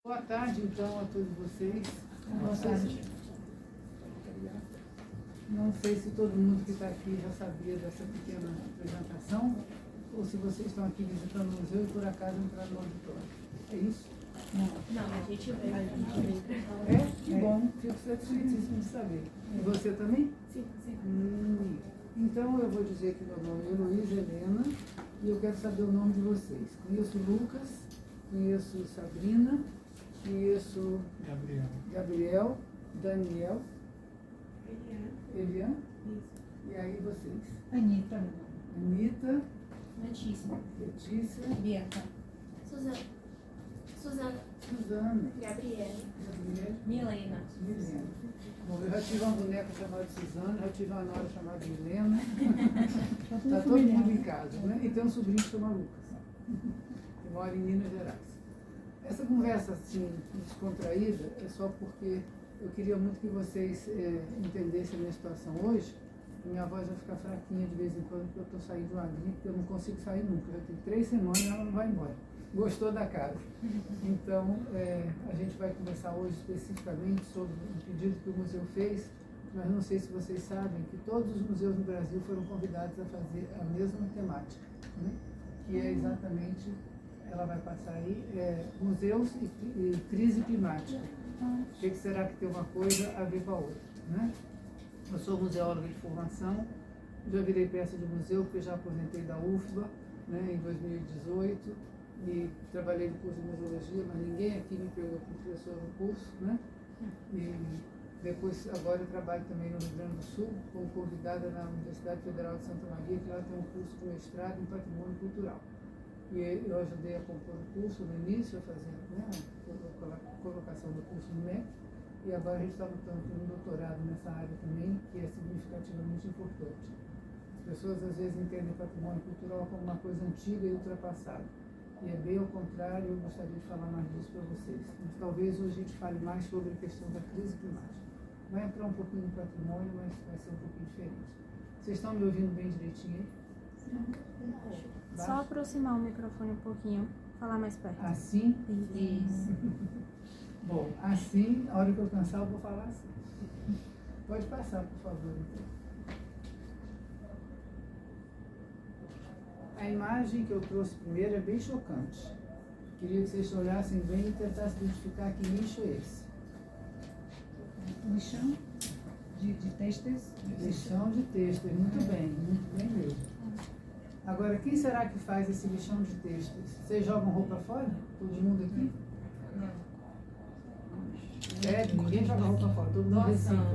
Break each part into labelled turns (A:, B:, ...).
A: Boa tarde, então, a todos vocês.
B: Boa tarde.
A: Não sei se todo mundo que está aqui já sabia dessa pequena apresentação, ou se vocês estão aqui visitando o museu e por acaso entraram no auditório. É isso?
B: Não, a gente veio.
A: É? Que bom, fico satisfeitíssimo de saber. E você também?
B: Sim.
A: Então, eu vou dizer que meu nome é Heloísa Helena e eu quero saber o nome de vocês. Conheço Lucas, conheço Sabrina, conheço Gabriel, Daniel, Eliane, e aí vocês?
B: Anitta.
A: Anitta,
B: Letícia.
A: Letícia,
B: Bianca. Suzana.
A: Gabriele,
B: Milena.
A: Bom, eu já tive uma boneca chamada Suzana, já tive uma nora chamada Milena. Está todo mundo em casa, né? E tem um sobrinho que chama Lucas, que mora em Minas Gerais. Essa conversa assim, descontraída, é só porque eu queria muito que vocês entendessem a minha situação hoje. Minha voz vai ficar fraquinha de vez em quando, porque eu estou saindo de uma gripe, eu não consigo sair nunca. Já tem 3 semanas e ela não vai embora. Gostou da casa. Então, a gente vai conversar hoje especificamente sobre um pedido que o museu fez, mas não sei se vocês sabem que todos os museus no Brasil foram convidados a fazer a mesma temática, né? Que é exatamente, ela vai passar aí, museus e crise climática. O que será que tem uma coisa a ver com a outra, né? Eu sou museóloga de formação, já virei peça de museu porque já aposentei da UFBA, né, em 2018, e trabalhei no curso de museologia, mas ninguém aqui me pegou como professor no curso, né? E depois, agora eu trabalho também no Rio Grande do Sul, como convidada na Universidade Federal de Santa Maria, que lá tem um curso de mestrado em patrimônio cultural. E eu ajudei a compor o curso no início, a fazer, né, a colocação do curso no MEC, e agora a gente está lutando por um doutorado nessa área também, que é significativamente importante. As pessoas às vezes entendem patrimônio cultural como uma coisa antiga e ultrapassada. E é bem ao contrário, eu gostaria de falar mais disso para vocês. Mas talvez hoje a gente fale mais sobre a questão da crise climática. Vai entrar um pouquinho no patrimônio, mas vai ser um pouquinho diferente. Vocês estão me ouvindo bem direitinho aí?
B: Sim.
C: Só aproximar o microfone um pouquinho, falar mais perto.
A: Assim?
C: Isso.
A: Bom, assim, a hora que eu cansar, eu vou falar assim. Pode passar, por favor, então. A imagem que eu trouxe primeiro é bem chocante. Queria que vocês olhassem bem e tentassem identificar que nicho é esse.
B: Lixão de textos.
A: Lixão de textos, muito bem mesmo. Agora, quem será que faz esse lixão de textos? Vocês jogam roupa fora? Todo mundo aqui? Ninguém joga roupa fora, todo mundo recicla.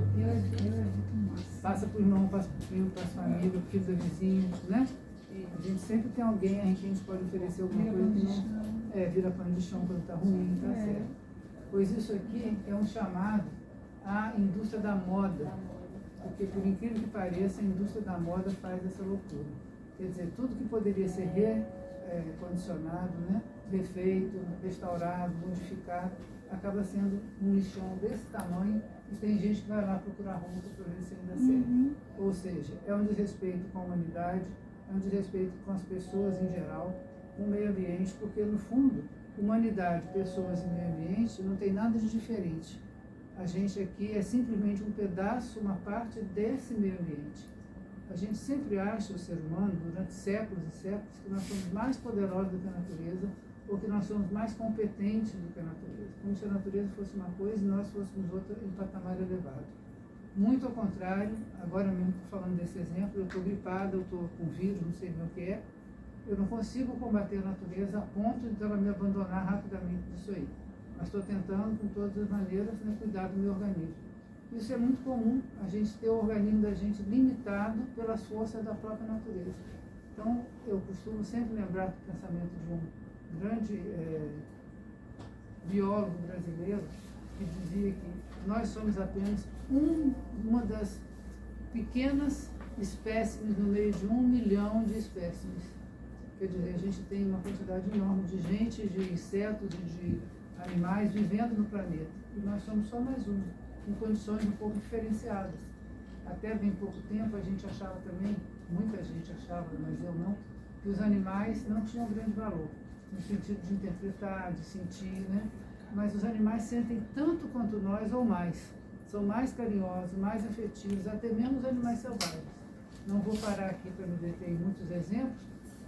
A: Passa por irmão, passa por filho, passa por família, filho do vizinho, né? A gente sempre tem alguém a gente pode oferecer alguma coisa que não vira pano de chão quando está ruim, está certo. Pois isso aqui é um chamado à indústria da moda, porque por incrível que pareça, a indústria da moda faz essa loucura. Quer dizer, tudo que poderia ser recondicionado, né, refeito, restaurado, modificado, acaba sendo um lixão desse tamanho e tem gente que vai lá procurar roupa para ver se ainda serve. Ou seja, é um desrespeito com a humanidade, é um desrespeito com as pessoas em geral, com o meio ambiente, porque no fundo, humanidade, pessoas e meio ambiente não tem nada de diferente. A gente aqui é simplesmente um pedaço, uma parte desse meio ambiente. A gente sempre acha, o ser humano, durante séculos e séculos, que nós somos mais poderosos do que a natureza, ou que nós somos mais competentes do que a natureza. Como se a natureza fosse uma coisa e nós fôssemos outra em patamar elevado. Muito ao contrário, agora mesmo falando desse exemplo, eu estou gripada, eu estou com vírus, não sei bem o que é, eu não consigo combater a natureza a ponto de ela me abandonar rapidamente disso aí. Mas estou tentando, com todas as maneiras, né, cuidar do meu organismo. Isso é muito comum, a gente ter o organismo da gente limitado pelas forças da própria natureza. Então, eu costumo sempre lembrar do pensamento de um grande biólogo brasileiro que dizia que nós somos apenas uma das pequenas espécimes no meio de 1 milhão de espécimes. Quer dizer, a gente tem uma quantidade enorme de gente, de insetos e de animais vivendo no planeta. E nós somos só mais um, com condições um pouco diferenciadas. Até bem pouco tempo a gente achava também, muita gente achava, mas eu não, que os animais não tinham grande valor, no sentido de interpretar, de sentir, né? mas os animais sentem tanto quanto nós ou mais. São mais carinhosos, mais afetivos, até mesmo os animais selvagens. Não vou parar aqui para me deter em muitos exemplos,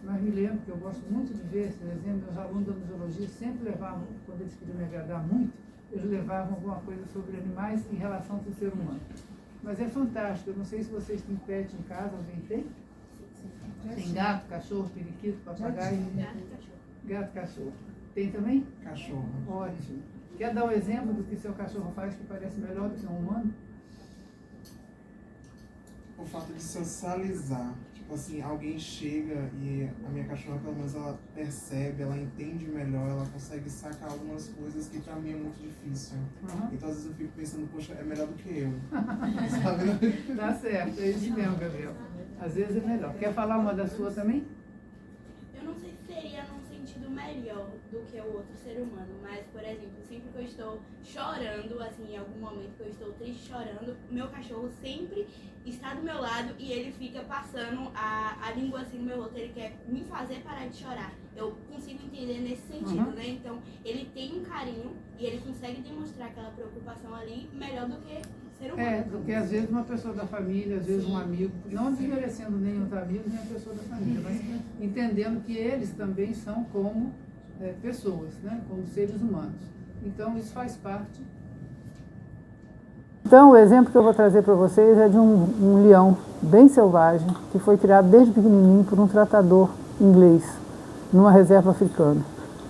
A: mas me lembro que eu gosto muito de ver esses exemplos. Meus alunos da museologia sempre levavam, quando eles queriam me agradar muito, eles levavam alguma coisa sobre animais em relação ao ser humano. Mas é fantástico. Eu não sei se vocês têm pet em casa, alguém tem? Tem gato, cachorro, periquito, papagaio? Gato, cachorro. Tem também?
D: Cachorro.
A: Ótimo. Quer dar um exemplo do que seu cachorro faz que parece melhor do que um humano?
D: O fato de socializar. Tipo assim, alguém chega e a minha cachorra, pelo menos, ela percebe, ela entende melhor, ela consegue sacar algumas coisas que pra mim é muito difícil. Então, às vezes eu fico pensando, poxa, é melhor do que eu. Sabe?
A: Tá certo, é isso mesmo, Gabriel. Às vezes é melhor. Quer falar uma da sua também?
E: Eu não sei se seria num sentido melhor do que o outro ser humano, mas, por exemplo, sempre que eu estou chorando, assim, em algum momento que eu estou triste, chorando, meu cachorro sempre está do meu lado e ele fica passando a língua assim no meu rosto, ele quer me fazer parar de chorar. Eu consigo entender nesse sentido, né? Então, ele tem um carinho e ele consegue demonstrar aquela preocupação ali melhor do que ser humano.
A: Do que às vezes uma pessoa da família, às vezes um amigo, não desmerecendo nem outro amigo, nem a pessoa da família, mas entendendo que eles também são como pessoas, né? Como seres humanos. Então, isso faz parte. Então, o exemplo que eu vou trazer para vocês é de um leão bem selvagem, que foi criado desde pequenininho por um tratador inglês, numa reserva africana.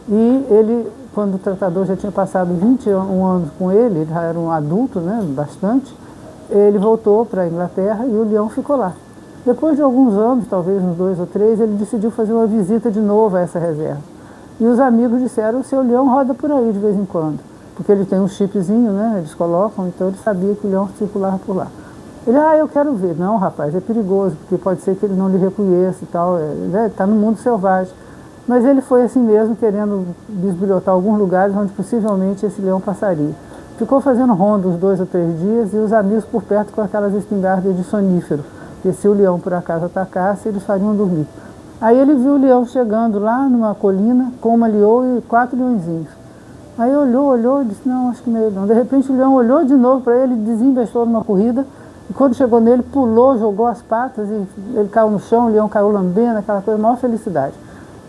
A: E ele, quando o tratador já tinha passado 21 anos com ele já era um adulto, né, bastante, ele voltou para a Inglaterra e o leão ficou lá. Depois de alguns anos, talvez uns 2 ou 3, ele decidiu fazer uma visita de novo a essa reserva. E os amigos disseram, o seu leão roda por aí de vez em quando, porque ele tem um chipzinho, né, eles colocam, então ele sabia que o leão circulava por lá. Ele, eu quero ver. Não, rapaz, é perigoso, porque pode ser que ele não lhe reconheça e tal, está no mundo selvagem. Mas ele foi assim mesmo, querendo bisbilhotar alguns lugares onde possivelmente esse leão passaria. Ficou fazendo ronda uns 2 ou 3 dias e os amigos por perto com aquelas espingardas de sonífero, que se o leão por acaso atacasse, eles fariam dormir. Aí ele viu o leão chegando lá numa colina com uma leoa e 4 leõezinhos. Aí olhou e disse, não, acho que não é ele não. De repente o leão olhou de novo para ele, desinvestou numa corrida, e quando chegou nele, pulou, jogou as patas, e ele caiu no chão, o leão caiu lambendo, aquela coisa, maior felicidade.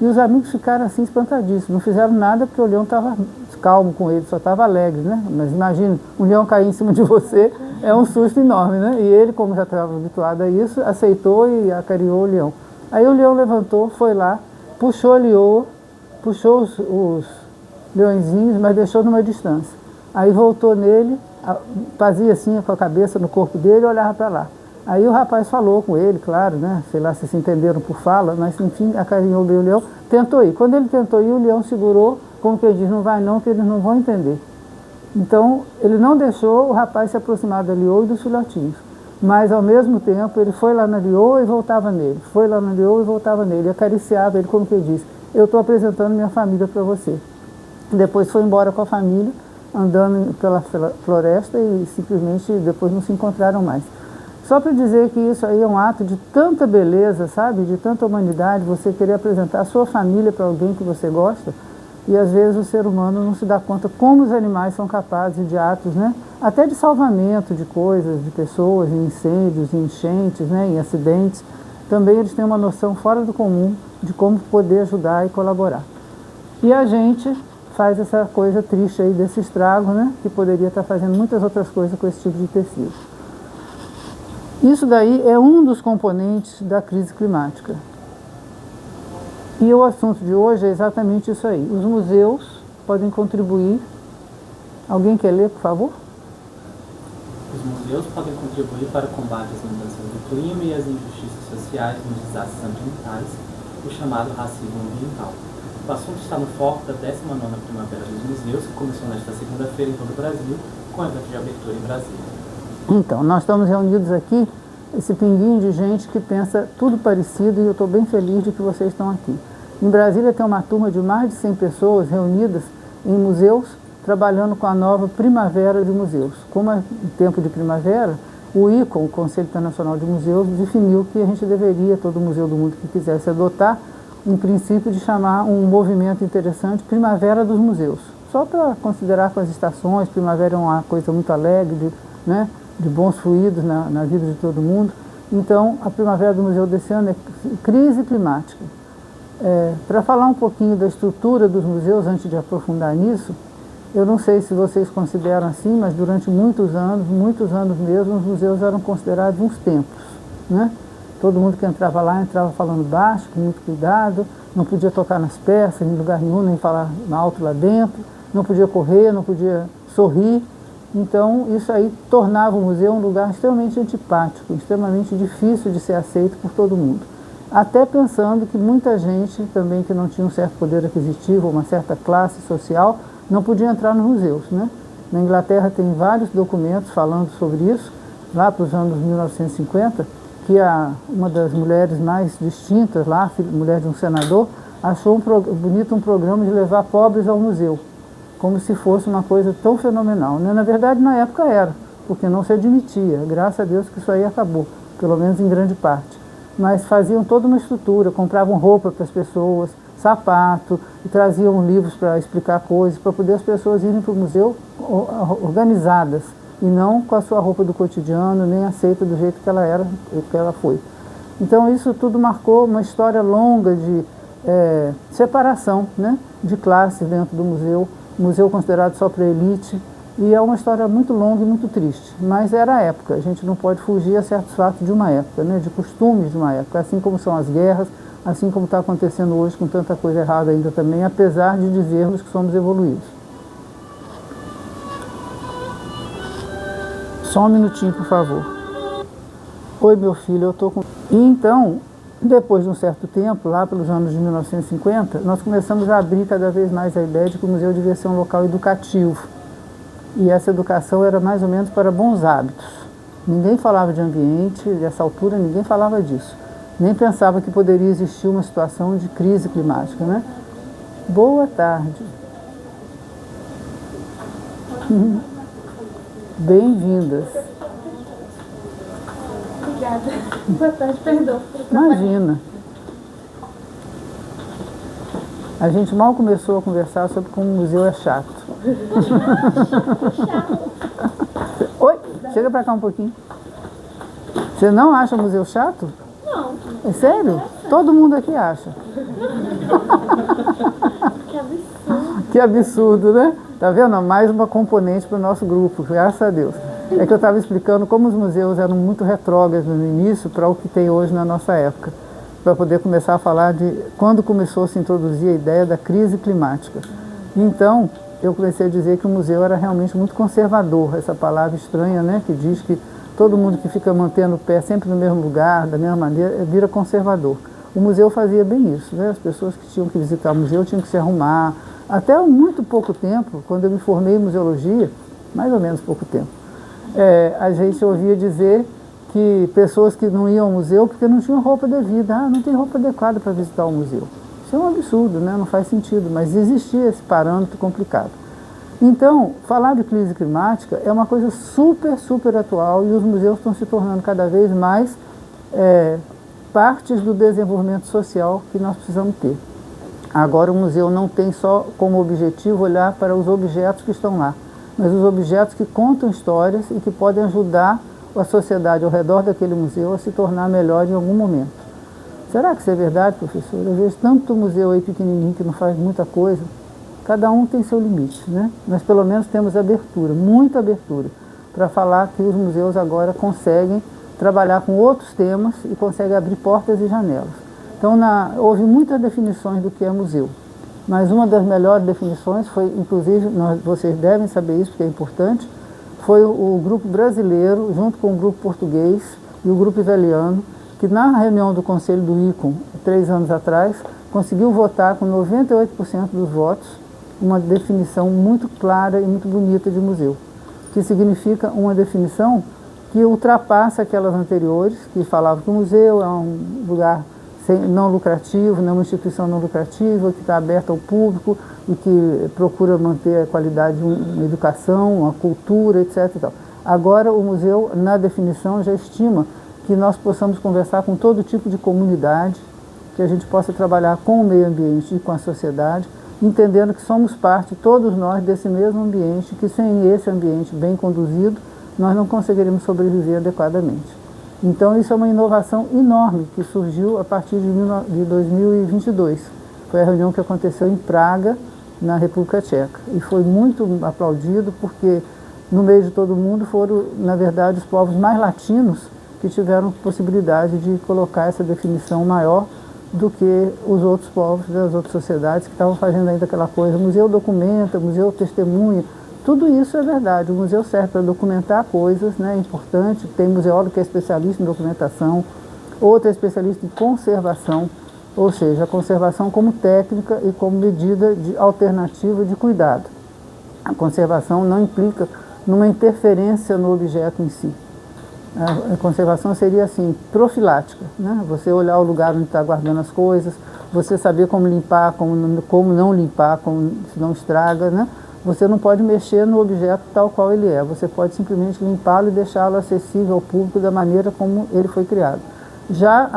A: E os amigos ficaram assim espantadíssimos, não fizeram nada porque o leão estava calmo com ele, só estava alegre, né? Mas imagina, um leão cair em cima de você é um susto enorme, né? E ele, como já estava habituado a isso, aceitou e acarinhou o leão. Aí o leão levantou, foi lá, puxou a leoa, puxou os leõezinhos, mas deixou numa distância. Aí voltou nele, fazia assim com a cabeça no corpo dele e olhava para lá. Aí o rapaz falou com ele, claro, né? Sei lá se se entenderam por fala, mas enfim, acarinhou bem o leão, tentou ir. Quando ele tentou ir, o leão segurou, como que ele diz, não vai não, que eles não vão entender. Então, ele não deixou o rapaz se aproximar da leoa e dos filhotinhos. Mas, ao mesmo tempo, ele foi lá na leoa e voltava nele. Foi lá na leoa e voltava nele. Acariciava ele, como que ele diz, eu estou apresentando minha família para você. Depois foi embora com a família, andando pela floresta e simplesmente depois não se encontraram mais. Só para dizer que isso aí é um ato de tanta beleza, sabe? De tanta humanidade, você querer apresentar a sua família para alguém que você gosta. E às vezes o ser humano não se dá conta como os animais são capazes de atos, né? Até de salvamento de coisas, de pessoas, em incêndios, em enchentes, né? Em acidentes. Também eles têm uma noção fora do comum de como poder ajudar e colaborar. E a gente faz essa coisa triste aí desse estrago, né? Que poderia estar fazendo muitas outras coisas com esse tipo de tecido. Isso daí é um dos componentes da crise climática. E o assunto de hoje é exatamente isso aí. Os museus podem contribuir. Alguém quer ler, por favor?
F: Os museus podem contribuir para o combate às mudanças do clima e às injustiças sociais nos desastres ambientais, o chamado racismo ambiental. O assunto está no foco da 19ª Primavera dos Museus, que começou nesta segunda-feira em todo o Brasil, com evento de abertura em Brasília.
A: Então, nós estamos reunidos aqui, esse pinguinho de gente que pensa tudo parecido, e eu estou bem feliz de que vocês estão aqui. Em Brasília tem uma turma de mais de 100 pessoas reunidas em museus, trabalhando com a nova Primavera de Museus. Como é tempo de primavera, o ICOM, o Conselho Internacional de Museus, definiu que a gente deveria, todo museu do mundo que quisesse adotar, um princípio de chamar um movimento interessante Primavera dos Museus. só para considerar com as estações. Primavera é uma coisa muito alegre, né, de bons fluidos na vida de todo mundo. Então, a primavera do museu desse ano é crise climática. Para falar um pouquinho da estrutura dos museus, antes de aprofundar nisso, eu não sei se vocês consideram assim, mas durante muitos anos mesmo, os museus eram considerados uns templos, né? Todo mundo que entrava lá, entrava falando baixo, com muito cuidado, não podia tocar nas peças, em lugar nenhum, nem falar alto lá dentro, não podia correr, não podia sorrir. Então, isso aí tornava o museu um lugar extremamente antipático, extremamente difícil de ser aceito por todo mundo. Até pensando que muita gente também que não tinha um certo poder aquisitivo, uma certa classe social, não podia entrar nos museus, né? Na Inglaterra tem vários documentos falando sobre isso, lá para os anos 1950, que uma das mulheres mais distintas lá, mulher de um senador, achou bonito um programa de levar pobres ao museu, como se fosse uma coisa tão fenomenal, né? Na verdade, na época era, porque não se admitia. Graças a Deus que isso aí acabou, pelo menos em grande parte. Mas faziam toda uma estrutura, compravam roupa para as pessoas, sapato, e traziam livros para explicar coisas, para poder as pessoas irem para o museu organizadas, e não com a sua roupa do cotidiano, nem aceita do jeito que ela era, que ela foi. Então isso tudo marcou uma história longa de separação, né, de classes dentro do museu considerado só para elite, e é uma história muito longa e muito triste, mas era a época, a gente não pode fugir a certos fatos de uma época, né, de costumes de uma época, assim como são as guerras, assim como está acontecendo hoje com tanta coisa errada ainda também, apesar de dizermos que somos evoluídos. Só um minutinho, por favor. Oi, meu filho, eu estou com... E então, depois de um certo tempo, lá pelos anos de 1950, nós começamos a abrir cada vez mais a ideia de que o museu devia ser um local educativo. E essa educação era mais ou menos para bons hábitos. Ninguém falava de ambiente, nessa altura ninguém falava disso. Nem pensava que poderia existir uma situação de crise climática, né? Boa tarde. Bem-vindas.
C: Obrigada. Boa tarde, perdão.
A: Imagina. A gente mal começou a conversar sobre como o museu é chato. Oi, chega pra cá um pouquinho. Você não acha o museu chato?
C: Não.
A: É sério? Todo mundo aqui acha.
C: Que absurdo.
A: Que absurdo, né? Tá vendo? Mais uma componente para o nosso grupo, graças a Deus. É que eu estava explicando como os museus eram muito retrógrados no início para o que tem hoje na nossa época, para poder começar a falar de quando começou a se introduzir a ideia da crise climática. Então, eu comecei a dizer que o museu era realmente muito conservador, essa palavra estranha, né, que diz que todo mundo que fica mantendo o pé sempre no mesmo lugar, da mesma maneira, vira conservador. O museu fazia bem isso, né? As pessoas que tinham que visitar o museu tinham que se arrumar. Até há muito pouco tempo, quando eu me formei em museologia, mais ou menos pouco tempo, a gente ouvia dizer que pessoas que não iam ao museu porque não tinham roupa devida. Ah, não tem roupa adequada para visitar o museu. Isso é um absurdo, né? Não faz sentido, mas existia esse parâmetro complicado. Então, falar de crise climática é uma coisa super, super atual, e os museus estão se tornando cada vez mais partes do desenvolvimento social que nós precisamos ter. Agora, o museu não tem só como objetivo olhar para os objetos que estão lá, mas os objetos que contam histórias e que podem ajudar a sociedade ao redor daquele museu a se tornar melhor em algum momento. Será que isso é verdade, professor? Eu vejo tanto museu aí pequenininho que não faz muita coisa. Cada um tem seu limite, né? Nós pelo menos temos abertura, muita abertura, para falar que os museus agora conseguem trabalhar com outros temas e conseguem abrir portas e janelas. Então, houve muitas definições do que é museu, mas uma das melhores definições foi, inclusive, vocês devem saber isso porque é importante, foi o grupo brasileiro, junto com o grupo português e o grupo italiano, que na reunião do Conselho do ICOM, 3 anos atrás, conseguiu votar com 98% dos votos uma definição muito clara e muito bonita de museu, que significa uma definição que ultrapassa aquelas anteriores, que falavam que o museu é um lugar não lucrativo, não é uma instituição não lucrativa, que está aberta ao público e que procura manter a qualidade de uma educação, uma cultura, etc. E tal. Agora, o museu, na definição, já estima que nós possamos conversar com todo tipo de comunidade, que a gente possa trabalhar com o meio ambiente e com a sociedade, entendendo que somos parte, todos nós, desse mesmo ambiente, que sem esse ambiente bem conduzido, nós não conseguiríamos sobreviver adequadamente. Então, isso é uma inovação enorme que surgiu a partir de 2022. Foi a reunião que aconteceu em Praga, na República Tcheca. E foi muito aplaudido porque, no meio de todo mundo, foram, na verdade, os povos mais latinos que tiveram possibilidade de colocar essa definição maior do que os outros povos das outras sociedades que estavam fazendo ainda aquela coisa. O museu documenta, o museu testemunha, tudo isso é verdade. O museu serve para documentar coisas, né, importante. Tem museólogo que é especialista em documentação, outro é especialista em conservação, ou seja, a conservação como técnica e como medida de alternativa de cuidado. A conservação não implica numa interferência no objeto em si. A conservação seria assim, profilática, né? Você olhar o lugar onde está guardando as coisas, você saber como limpar, como não limpar, se não estraga, né? Você não pode mexer no objeto tal qual ele é, você pode simplesmente limpá-lo e deixá-lo acessível ao público da maneira como ele foi criado. Já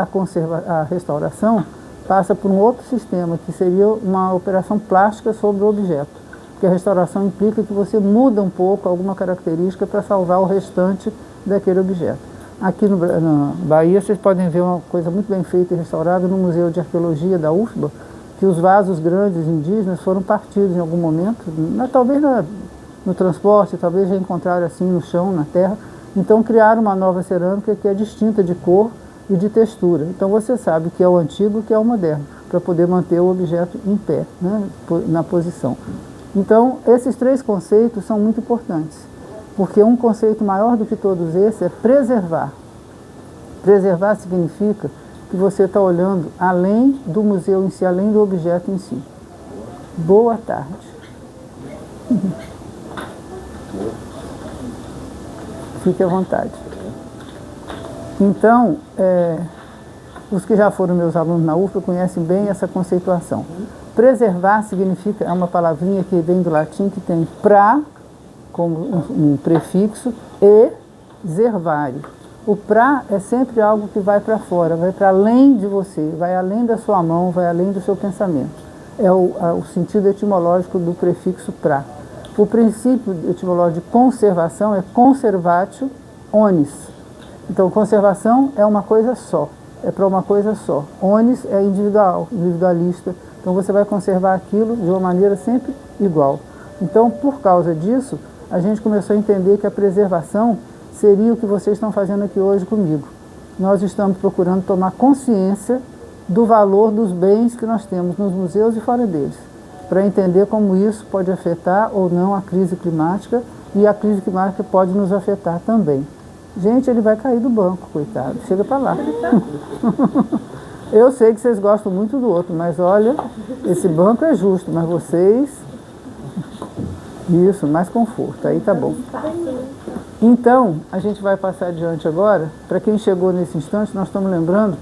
A: a restauração passa por um outro sistema, que seria uma operação plástica sobre o objeto, porque a restauração implica que você muda um pouco alguma característica para salvar o restante daquele objeto. Aqui na Bahia, vocês podem ver uma coisa muito bem feita e restaurada no Museu de Arqueologia da UFBA, que os vasos grandes indígenas foram partidos em algum momento, talvez no transporte, talvez já encontraram assim no chão, na terra. Então criaram uma nova cerâmica que é distinta de cor e de textura. Então você sabe que é o antigo e que é o moderno, para poder manter o objeto em pé, né, na posição. Então esses três conceitos são muito importantes, porque um conceito maior do que todos esses é preservar. Preservar significa que você está olhando além do museu em si, além do objeto em si. Boa tarde. Fique à vontade. Então, os que já foram meus alunos na UFBA conhecem bem essa conceituação. Preservar significa, é uma palavrinha que vem do latim, que tem pra, como um prefixo, e servare. O pra é sempre algo que vai para fora, vai para além de você, vai além da sua mão, vai além do seu pensamento. É o sentido etimológico do prefixo pra. O princípio etimológico de conservação é conservatio onis. Então, conservação é uma coisa só, é para uma coisa só. Onis é individual, individualista. Então, você vai conservar aquilo de uma maneira sempre igual. Então, por causa disso, a gente começou a entender que a preservação seria o que vocês estão fazendo aqui hoje comigo. Nós estamos procurando tomar consciência do valor dos bens que nós temos nos museus e fora deles, para entender como isso pode afetar ou não a crise climática, e a crise climática pode nos afetar também. Gente, ele vai cair do banco, coitado. Chega para lá. Eu sei que vocês gostam muito do outro, mas olha, esse banco é justo, mas vocês... Isso, mais conforto, aí tá bom. Então, a gente vai passar adiante agora. Para quem chegou nesse instante, nós estamos lembrando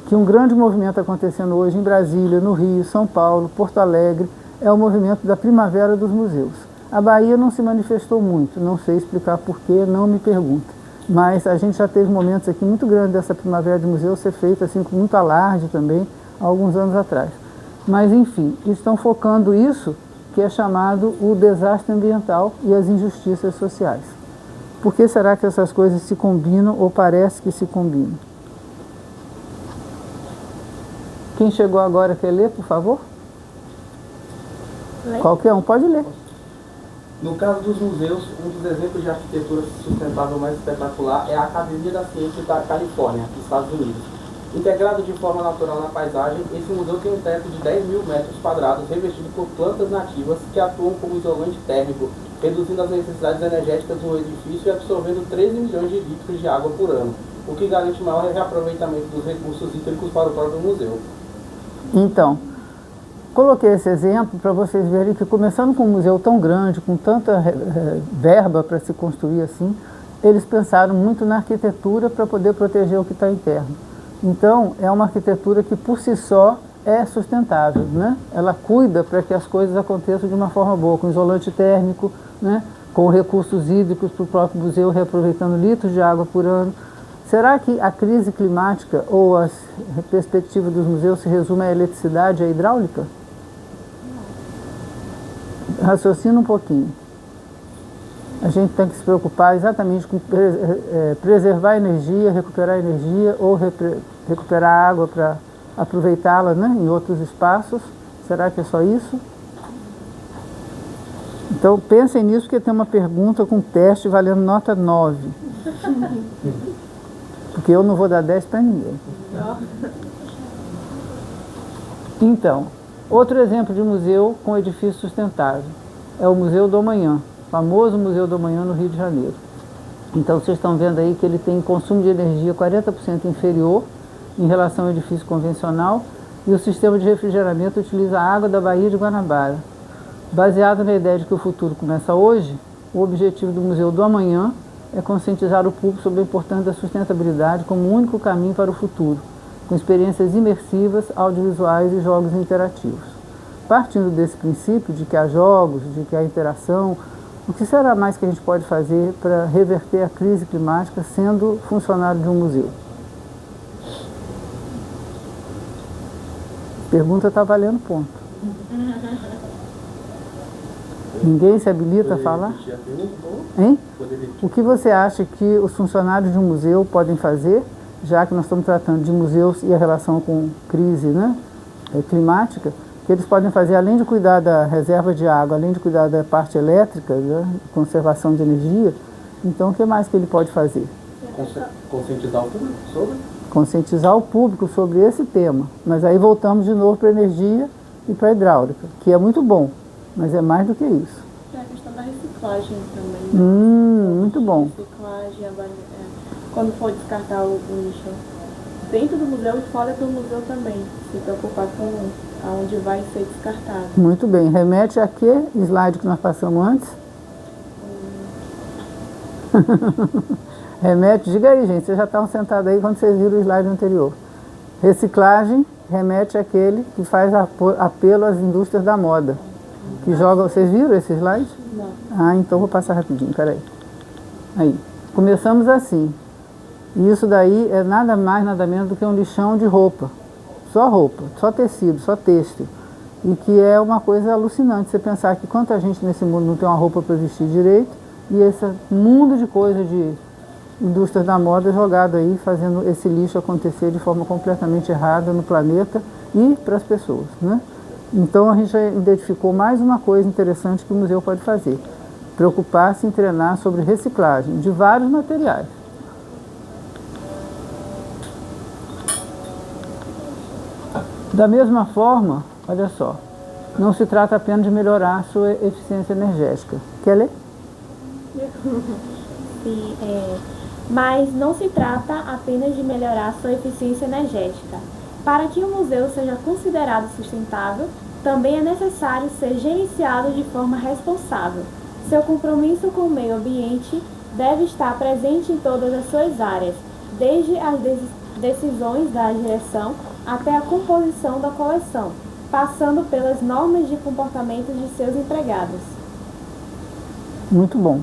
A: que um grande movimento acontecendo hoje em Brasília, no Rio, São Paulo, Porto Alegre, é o movimento da Primavera dos Museus. A Bahia não se manifestou muito, não sei explicar porquê, não me pergunta. Mas a gente já teve momentos aqui muito grandes dessa Primavera de Museus ser feita assim, com muito alarde também, há alguns anos atrás. Mas, enfim, estão focando isso, que é chamado o desastre ambiental e as injustiças sociais. Por que será que essas coisas se combinam ou parece que se combinam? Quem chegou agora quer ler, por favor? Qualquer um pode ler.
F: No caso dos museus, um dos exemplos de arquitetura sustentável mais espetacular é a Academia da Ciência da Califórnia, nos Estados Unidos. Integrado de forma natural na paisagem, esse museu tem um teto de 10 mil metros quadrados revestido por plantas nativas que atuam como isolante térmico, reduzindo as necessidades energéticas do edifício e absorvendo 13 milhões de litros de água por ano, o que garante maior reaproveitamento dos recursos hídricos para o próprio museu.
A: Então, coloquei esse exemplo para vocês verem que, começando com um museu tão grande, com tanta verba para se construir assim, eles pensaram muito na arquitetura para poder proteger o que está interno. Então, é uma arquitetura que, por si só, é sustentável, né? Ela cuida para que as coisas aconteçam de uma forma boa, com isolante térmico, né? Com recursos hídricos para o próprio museu, reaproveitando litros de água por ano. Será que a crise climática ou a perspectiva dos museus se resume à eletricidade e à hidráulica? raciocina um pouquinho. A gente tem que se preocupar exatamente com preservar energia, recuperar energia ou recuperar água para aproveitá-la, né, em outros espaços. Será que é só isso? Então pensem nisso, porque tem uma pergunta com teste valendo nota 9. Porque eu não vou dar 10 para ninguém. Então, outro exemplo de museu com edifício sustentável é o Museu do Amanhã, o famoso Museu do Amanhã no Rio de Janeiro. Então vocês estão vendo aí que ele tem consumo de energia 40% inferior em relação ao edifício convencional, e o sistema de refrigeramento utiliza a água da Baía de Guanabara. Baseado na ideia de que o futuro começa hoje, o objetivo do Museu do Amanhã é conscientizar o público sobre a importância da sustentabilidade como o único caminho para o futuro, com experiências imersivas, audiovisuais e jogos interativos. Partindo desse princípio de que há jogos, de que há interação, o que será mais que a gente pode fazer para reverter a crise climática sendo funcionário de um museu? Pergunta está valendo ponto. Ninguém se habilita a falar? Hein? O que você acha que os funcionários de um museu podem fazer, já que nós estamos tratando de museus e a relação com crise, né, climática, que eles podem fazer, além de cuidar da reserva de água, além de cuidar da parte elétrica, né, conservação de energia, então o que mais que ele pode fazer?
F: Conscientizar o público sobre?
A: Conscientizar o público sobre esse tema. Mas aí voltamos de novo para a energia e para a hidráulica, que é muito bom, mas é mais do que isso.
G: É a questão da reciclagem também. Né?
A: Muito bom.
G: Reciclagem, quando for descartar o lixo dentro do museu e fora do museu também, se preocupar com aonde vai ser descartado.
A: Muito bem. Remete a que slide que nós passamos antes? Remete, diga aí, gente, vocês já estavam sentados aí quando vocês viram o slide anterior. Reciclagem remete àquele que faz apelo às indústrias da moda. Que joga, vocês viram esse slide?
G: Não.
A: Ah, então vou passar rapidinho, peraí. Aí, começamos assim. E isso daí é nada mais, nada menos do que um lixão de roupa, só tecido, só têxtil. E que é uma coisa alucinante você pensar que quanta gente nesse mundo não tem uma roupa para vestir direito, e esse mundo de coisa de indústrias da moda jogado aí, fazendo esse lixo acontecer de forma completamente errada no planeta e para as pessoas, né? Então a gente já identificou mais uma coisa interessante que o museu pode fazer: preocupar-se em treinar sobre reciclagem de vários materiais. Da mesma forma, olha só, não se trata apenas de melhorar a sua eficiência energética. Quer ler?
H: Sim, mas não se trata apenas de melhorar sua eficiência energética. Para que o museu seja considerado sustentável, também é necessário ser gerenciado de forma responsável. Seu compromisso com o meio ambiente deve estar presente em todas as suas áreas, desde as decisões da direção até a composição da coleção, passando pelas normas de comportamento de seus empregados.
A: Muito bom.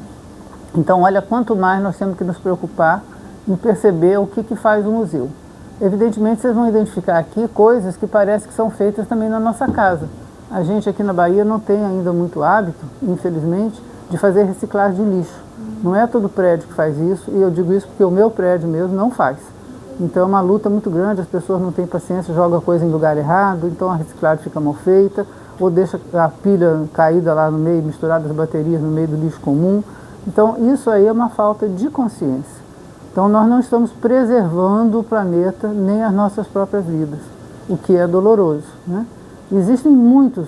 A: Então, olha quanto mais nós temos que nos preocupar em perceber o que faz o museu. Evidentemente, vocês vão identificar aqui coisas que parece que são feitas também na nossa casa. A gente aqui na Bahia não tem ainda muito hábito, infelizmente, de fazer reciclagem de lixo. Não é todo prédio que faz isso, e eu digo isso porque o meu prédio mesmo não faz. Então é uma luta muito grande, as pessoas não têm paciência, jogam a coisa em lugar errado, então a reciclagem fica mal feita, ou deixa a pilha caída lá no meio, misturada as baterias no meio do lixo comum. Então isso aí é uma falta de consciência. Então nós não estamos preservando o planeta nem as nossas próprias vidas, o que é doloroso, né? Existem muitos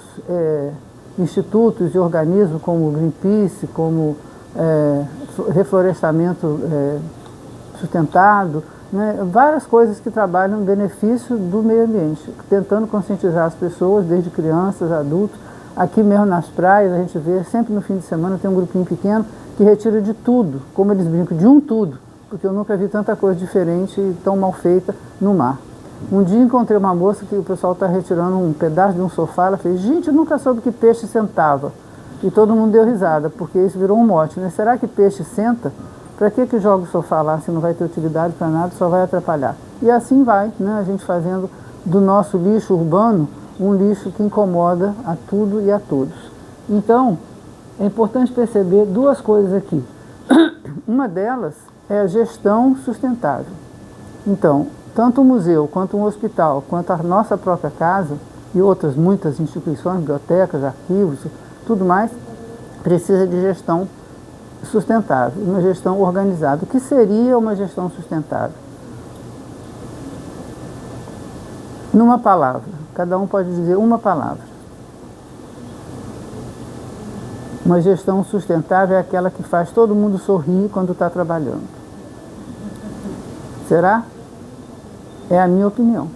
A: institutos e organismos como o Greenpeace, como reflorestamento sustentado, né? Várias coisas que trabalham em benefício do meio ambiente, tentando conscientizar as pessoas, desde crianças, adultos. Aqui mesmo nas praias a gente vê, sempre no fim de semana tem um grupinho pequeno que retira de tudo, como eles brincam, de um tudo, porque eu nunca vi tanta coisa diferente e tão mal feita no mar. Um dia encontrei uma moça que o pessoal está retirando um pedaço de um sofá, ela fez: gente, eu nunca soube que peixe sentava. E todo mundo deu risada, porque isso virou um mote, né? Será que peixe senta? Para que joga o sofá lá se não vai ter utilidade para nada, só vai atrapalhar? E assim vai, né? A gente fazendo do nosso lixo urbano um lixo que incomoda a tudo e a todos. Então, é importante perceber duas coisas aqui. Uma delas é a gestão sustentável. Então, tanto o museu, quanto um hospital, quanto a nossa própria casa e outras muitas instituições, bibliotecas, arquivos, tudo mais, precisa de gestão sustentável, uma gestão organizada. O que seria uma gestão sustentável? Numa palavra, cada um pode dizer uma palavra. Uma gestão sustentável é aquela que faz todo mundo sorrir quando está trabalhando. Será? É a minha opinião.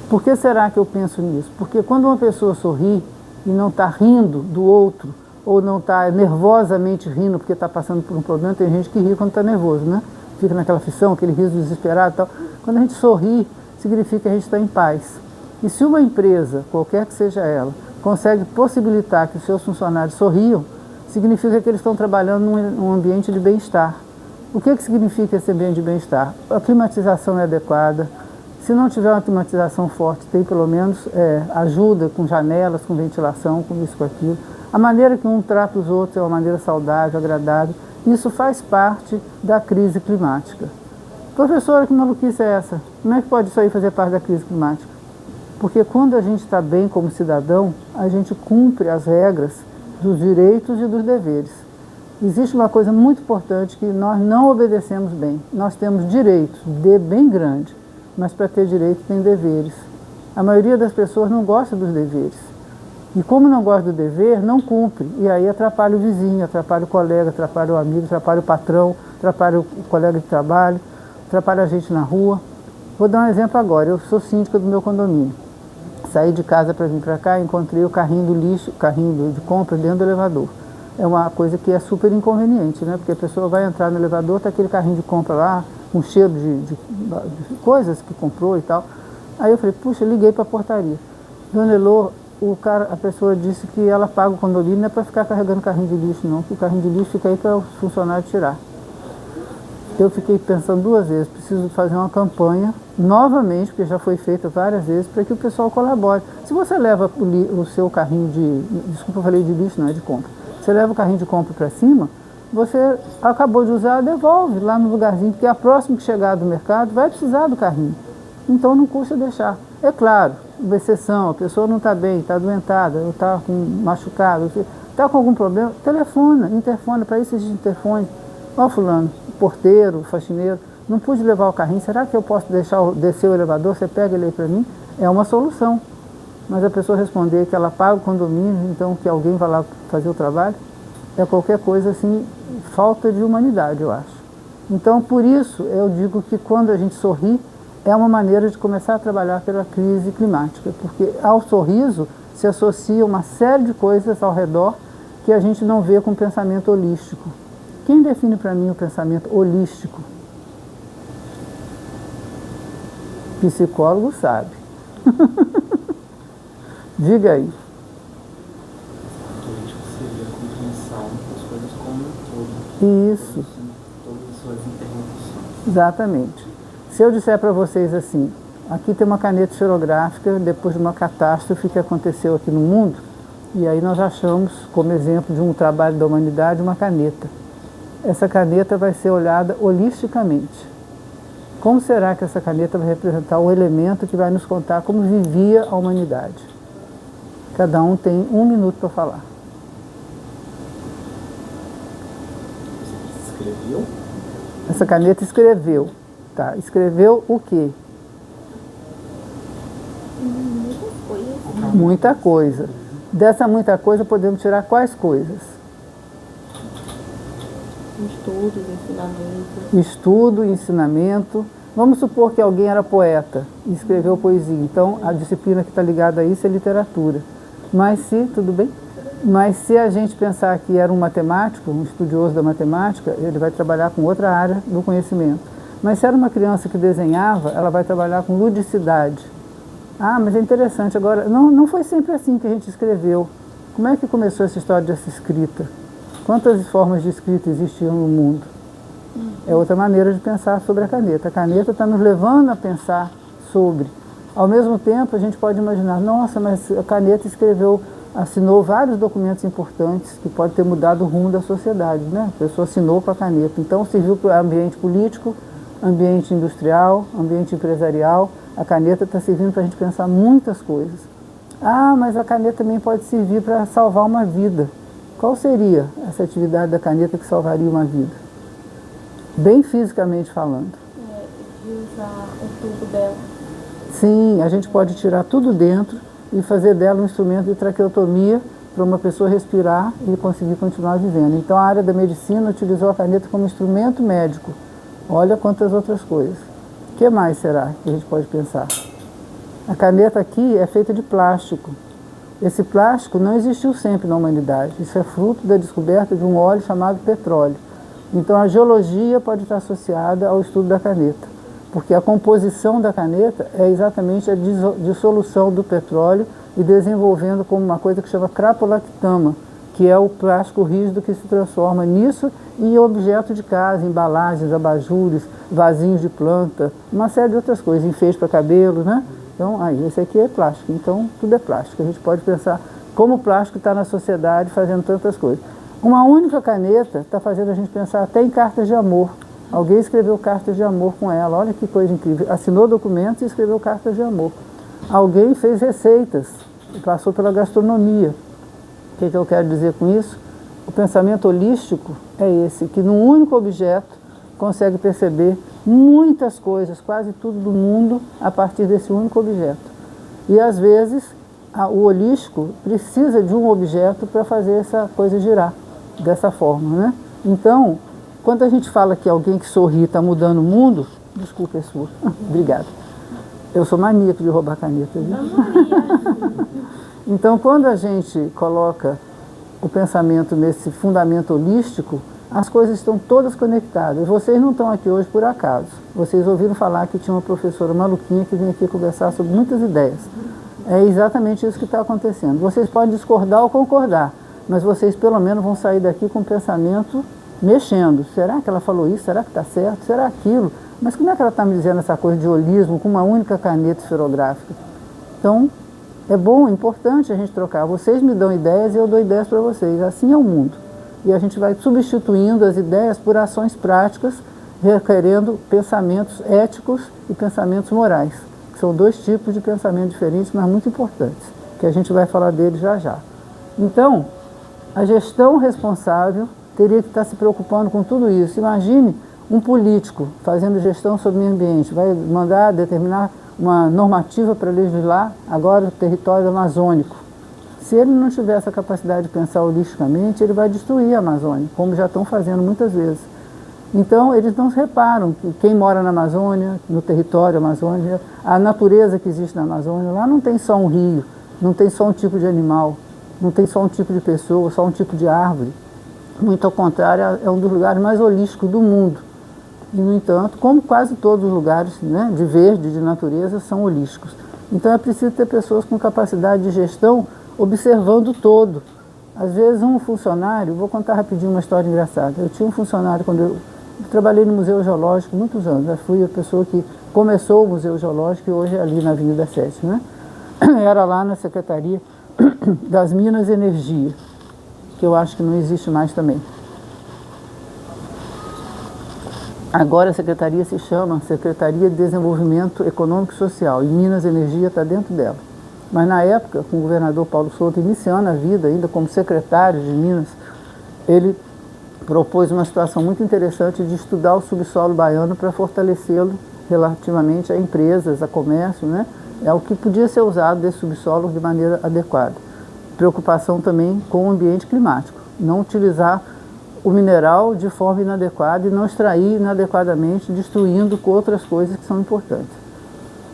A: Por que será que eu penso nisso? Porque quando uma pessoa sorri e não está rindo do outro, ou não está nervosamente rindo porque está passando por um problema, tem gente que ri quando está nervoso, né? Fica naquela aflição, aquele riso desesperado e tal. Quando a gente sorri, significa que a gente está em paz. E se uma empresa, qualquer que seja ela, consegue possibilitar que os seus funcionários sorriam, significa que eles estão trabalhando num ambiente de bem-estar. O que significa esse ambiente de bem-estar? A climatização é adequada. Se não tiver uma climatização forte, tem pelo menos ajuda com janelas, com ventilação, com isso, com aquilo. A maneira que um trata os outros é uma maneira saudável, agradável. Isso faz parte da crise climática. Professora, que maluquice é essa? Como é que pode isso aí fazer parte da crise climática? Porque quando a gente está bem como cidadão, a gente cumpre as regras dos direitos e dos deveres. Existe uma coisa muito importante que nós não obedecemos bem. Nós temos direitos, bem grande, mas para ter direito tem deveres. A maioria das pessoas não gosta dos deveres. E como não gosta do dever, não cumpre. E aí atrapalha o vizinho, atrapalha o colega, atrapalha o amigo, atrapalha o patrão, atrapalha o colega de trabalho, atrapalha a gente na rua. Vou dar um exemplo agora. Eu sou síndica do meu condomínio. Saí de casa para vir para cá e encontrei o carrinho do lixo, carrinho de compra dentro do elevador. É uma coisa que é super inconveniente, né? Porque a pessoa vai entrar no elevador, está aquele carrinho de compra lá, com cheiro de coisas que comprou e tal. Aí eu falei, puxa, liguei para a portaria. Dona Elô, a pessoa disse que ela paga o condomínio, não é para ficar carregando carrinho de lixo não, que o carrinho de lixo fica aí para o funcionário tirar. Eu fiquei pensando duas vezes, preciso fazer uma campanha, novamente, porque já foi feita várias vezes, para que o pessoal colabore. Se você leva o seu carrinho desculpa, eu falei de lixo, não é de compra. Você leva o carrinho de compra para cima, você acabou de usar, devolve lá no lugarzinho, porque a próxima que chegar do mercado vai precisar do carrinho. Então não custa deixar. É claro, uma exceção, a pessoa não está bem, está adoentada, ou está machucada, está com algum problema, telefona, interfone, para isso existe interfone. Ó fulano, porteiro, faxineiro, não pude levar o carrinho, será que eu posso descer o elevador, você pega ele aí para mim? É uma solução. Mas a pessoa responder que ela paga o condomínio, então que alguém vai lá fazer o trabalho, é qualquer coisa assim, falta de humanidade, eu acho. Então, por isso, eu digo que quando a gente sorri, é uma maneira de começar a trabalhar pela crise climática, porque ao sorriso se associa uma série de coisas ao redor que a gente não vê com pensamento holístico. Quem define para mim o pensamento holístico? Psicólogo sabe. Diga aí.
F: Holístico seria a compreensão das coisas como um todo.
A: Isso.
F: Todas as suas interrupções.
A: Exatamente. Se eu disser para vocês assim, aqui tem uma caneta esferográfica depois de uma catástrofe que aconteceu aqui no mundo, e aí nós achamos, como exemplo de um trabalho da humanidade, uma caneta. Essa caneta vai ser olhada holisticamente. Como será que essa caneta vai representar o elemento que vai nos contar como vivia a humanidade? Cada um tem 1 minuto para falar.
F: Você escreveu?
A: Essa caneta escreveu. Tá, escreveu o quê?
H: Muitas coisas.
A: Muita coisa. Dessa muita coisa podemos tirar quais coisas?
G: Estudos, ensinamentos.
A: Estudo, ensinamento. Vamos supor que alguém era poeta e escreveu poesia. Então, a disciplina que está ligada a isso é literatura. Mas tudo bem? Mas se a gente pensar que era um matemático, um estudioso da matemática, ele vai trabalhar com outra área do conhecimento. Mas se era uma criança que desenhava, ela vai trabalhar com ludicidade. Ah, mas é interessante. Agora, não foi sempre assim que a gente escreveu. Como é que começou essa história dessa escrita? Quantas formas de escrita existiam no mundo? É outra maneira de pensar sobre a caneta. A caneta está nos levando a pensar sobre. Ao mesmo tempo, a gente pode imaginar, nossa, mas a caneta assinou vários documentos importantes que pode ter mudado o rumo da sociedade, né? A pessoa assinou com a caneta. Então, serviu para o ambiente político, ambiente industrial, ambiente empresarial. A caneta está servindo para a gente pensar muitas coisas. Ah, mas a caneta também pode servir para salvar uma vida. Qual seria essa atividade da caneta que salvaria uma vida? Bem fisicamente falando.
G: De usar o tubo dela.
A: Sim, a gente pode tirar tudo dentro e fazer dela um instrumento de traqueotomia para uma pessoa respirar e conseguir continuar vivendo. Então, a área da medicina utilizou a caneta como instrumento médico. Olha quantas outras coisas. O que mais será que a gente pode pensar? A caneta aqui é feita de plástico. Esse plástico não existiu sempre na humanidade. Isso é fruto da descoberta de um óleo chamado petróleo. Então, a geologia pode estar associada ao estudo da caneta, porque a composição da caneta é exatamente a dissolução do petróleo e desenvolvendo como uma coisa que chama crapolactama, que é o plástico rígido que se transforma nisso e em objeto de casa, embalagens, abajures, vasinhos de planta, uma série de outras coisas, enfeite para cabelo, né? Então, esse aqui é plástico, então tudo é plástico. A gente pode pensar como o plástico está na sociedade fazendo tantas coisas. Uma única caneta está fazendo a gente pensar até em cartas de amor. Alguém escreveu cartas de amor com ela, olha que coisa incrível. Assinou documentos e escreveu cartas de amor. Alguém fez receitas, passou pela gastronomia. O que eu quero dizer com isso? O pensamento holístico é esse, que num único objeto consegue perceber muitas coisas, quase tudo do mundo, a partir desse único objeto. E às vezes o holístico precisa de um objeto para fazer essa coisa girar dessa forma, né? Então, quando a gente fala que alguém que sorri está mudando o mundo, desculpa, é sua. Obrigada. Eu sou maníaco de roubar caneta, viu? Então, quando a gente coloca o pensamento nesse fundamento holístico, as coisas estão todas conectadas. Vocês não estão aqui hoje por acaso. Vocês ouviram falar que tinha uma professora maluquinha que vinha aqui conversar sobre muitas ideias. É exatamente isso que está acontecendo. Vocês podem discordar ou concordar, mas vocês pelo menos vão sair daqui com o pensamento mexendo. Será que ela falou isso? Será que está certo? Será aquilo? Mas como é que ela está me dizendo essa coisa de holismo com uma única caneta esferográfica? Então, é bom, é importante a gente trocar. Vocês me dão ideias e eu dou ideias para vocês. Assim é o mundo. E a gente vai substituindo as ideias por ações práticas, requerendo pensamentos éticos e pensamentos morais, que são dois tipos de pensamento diferentes, mas muito importantes, que a gente vai falar deles já já. Então, a gestão responsável teria que estar se preocupando com tudo isso. Imagine um político fazendo gestão sobre o meio ambiente, vai mandar determinar uma normativa para legislar agora o território amazônico. Se ele não tiver essa capacidade de pensar holisticamente, ele vai destruir a Amazônia, como já estão fazendo muitas vezes. Então, eles não reparam que quem mora na Amazônia, no território amazônico, a natureza que existe na Amazônia, lá não tem só um rio, não tem só um tipo de animal, não tem só um tipo de pessoa, só um tipo de árvore. Muito ao contrário, é um dos lugares mais holísticos do mundo. E, no entanto, como quase todos os lugares, né, de verde, de natureza, são holísticos. Então, é preciso ter pessoas com capacidade de gestão observando o todo. Às vezes, um funcionário, vou contar rapidinho uma história engraçada. Eu tinha um funcionário, quando eu trabalhei no Museu Geológico muitos anos, eu fui a pessoa que começou o Museu Geológico e hoje é ali na Avenida 7, né? Era lá na Secretaria das Minas e Energia, que eu acho que não existe mais também. Agora a secretaria se chama Secretaria de Desenvolvimento Econômico e Social, e Minas e Energia está dentro dela. Mas na época, com o governador Paulo Souto iniciando a vida, ainda como secretário de Minas, ele propôs uma situação muito interessante de estudar o subsolo baiano para fortalecê-lo relativamente a empresas, a comércio, né? É o que podia ser usado desse subsolo de maneira adequada. Preocupação também com o ambiente climático, não utilizar o mineral de forma inadequada e não extrair inadequadamente, destruindo com outras coisas que são importantes.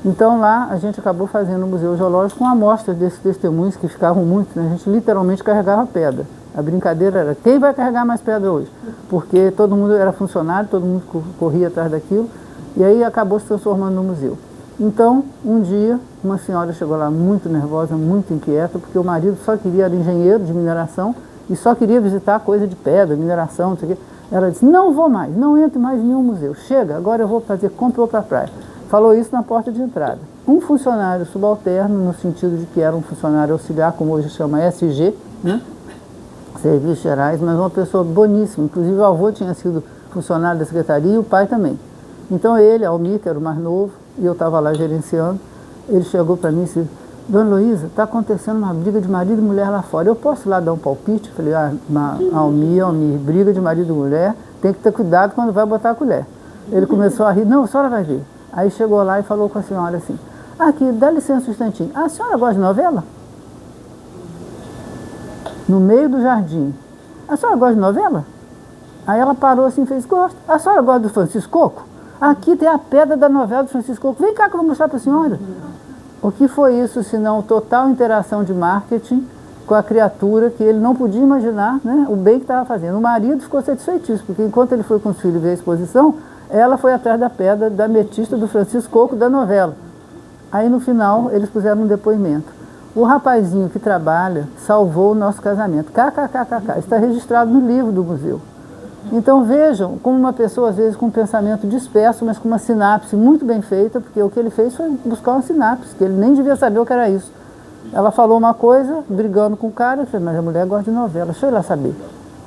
A: Então lá a gente acabou fazendo o Museu Geológico com amostras desses testemunhos que ficavam muito, né? A gente literalmente carregava pedra. A brincadeira era, quem vai carregar mais pedra hoje? Porque todo mundo era funcionário, todo mundo corria atrás daquilo, e aí acabou se transformando no museu. Então, um dia, uma senhora chegou lá muito nervosa, muito inquieta, porque o marido só queria, era engenheiro de mineração, e só queria visitar coisa de pedra, mineração, não sei o quê. Ela disse, não vou mais, não entro mais em nenhum museu. Chega, agora eu vou fazer compra para a praia. Falou isso na porta de entrada. um funcionário subalterno, no sentido de que era um funcionário auxiliar, como hoje chama SG, né? Serviços Gerais, mas uma pessoa boníssima. Inclusive o avô tinha sido funcionário da secretaria e o pai também. Então ele, Almir, que era o mais novo, e eu estava lá gerenciando, ele chegou para mim e disse: Dona Luísa, está acontecendo uma briga de marido e mulher lá fora. Eu posso ir lá dar um palpite? Eu falei: Almir, briga de marido e mulher, tem que ter cuidado quando vai botar a colher. Ele começou a rir: não, a senhora vai ver. Aí chegou lá e falou com a senhora assim: aqui, dá licença um instantinho. A senhora gosta de novela? No meio do jardim. A senhora gosta de novela? Aí ela parou assim e fez: gosto. A senhora gosta do Francisco Coco? Aqui tem a pedra da novela do Francisco Coco. Vem cá que eu vou mostrar para a senhora. O que foi isso, senão total interação de marketing com a criatura que ele não podia imaginar, né, o bem que estava fazendo. O marido ficou satisfeitíssimo, porque enquanto ele foi com os filhos ver a exposição, ela foi atrás da pedra da ametista do Francisco Coco da novela. Aí no final eles puseram um depoimento: o rapazinho que trabalha salvou o nosso casamento. KKKKK. Está registrado no livro do museu. Então vejam como uma pessoa, às vezes, com um pensamento disperso, mas com uma sinapse muito bem feita, porque o que ele fez foi buscar uma sinapse, que ele nem devia saber o que era isso. Ela falou uma coisa, brigando com o cara, eu falei: mas a mulher gosta de novela, deixa eu ir lá saber.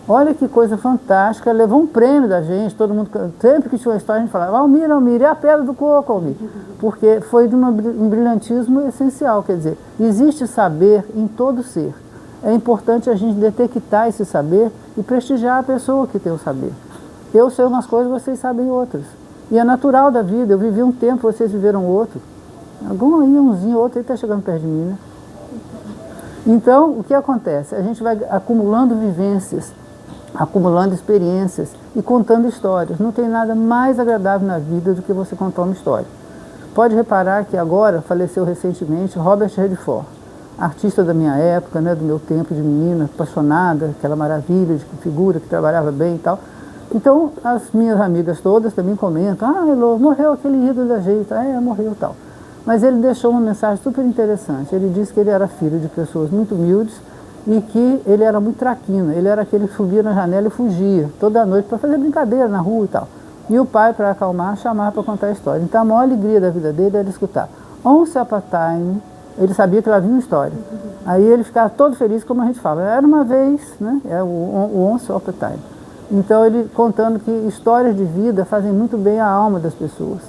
A: Olha que coisa fantástica, levou um prêmio da gente, todo mundo, sempre que tinha uma história a gente falava: Almir, é a pedra do coco, Almir. Porque foi de um brilhantismo essencial, quer dizer, existe saber em todo ser. É importante a gente detectar esse saber e prestigiar a pessoa que tem o saber. Eu sei umas coisas, vocês sabem outras. E é natural da vida, eu vivi um tempo, vocês viveram outro. Algum aí, umzinho, outro aí está chegando perto de mim, né? Então, o que acontece? A gente vai acumulando vivências, acumulando experiências e contando histórias. Não tem nada mais agradável na vida do que você contar uma história. Pode reparar que agora faleceu recentemente Robert Redford, artista da minha época, né, do meu tempo de menina, apaixonada, aquela maravilha de figura, que trabalhava bem e tal. Então, as minhas amigas todas também comentam: Elô, morreu aquele ídolo da gente, morreu e tal. Mas ele deixou uma mensagem super interessante. Ele disse que ele era filho de pessoas muito humildes e que ele era muito traquina. Ele era aquele que subia na janela e fugia toda noite para fazer brincadeira na rua e tal. E o pai, para acalmar, chamava para contar a história. Então, a maior alegria da vida dele era escutar Once Upon a Time. Ele sabia que lá vinha uma história. Aí ele ficava todo feliz, como a gente fala. Era uma vez, né? É o Once Upon a Time. Então, ele contando que histórias de vida fazem muito bem à alma das pessoas.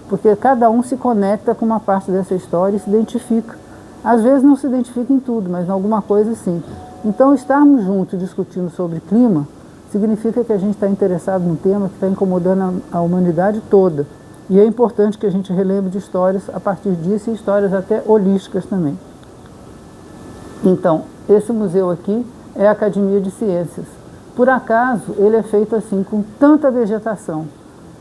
A: Porque cada um se conecta com uma parte dessa história e se identifica. Às vezes não se identifica em tudo, mas em alguma coisa sim. Então, estarmos juntos discutindo sobre clima significa que a gente está interessado num tema que está incomodando a humanidade toda. E é importante que a gente relembre de histórias a partir disso, e histórias até holísticas também. Então, esse museu aqui é a Academia de Ciências. Por acaso, ele é feito assim, com tanta vegetação.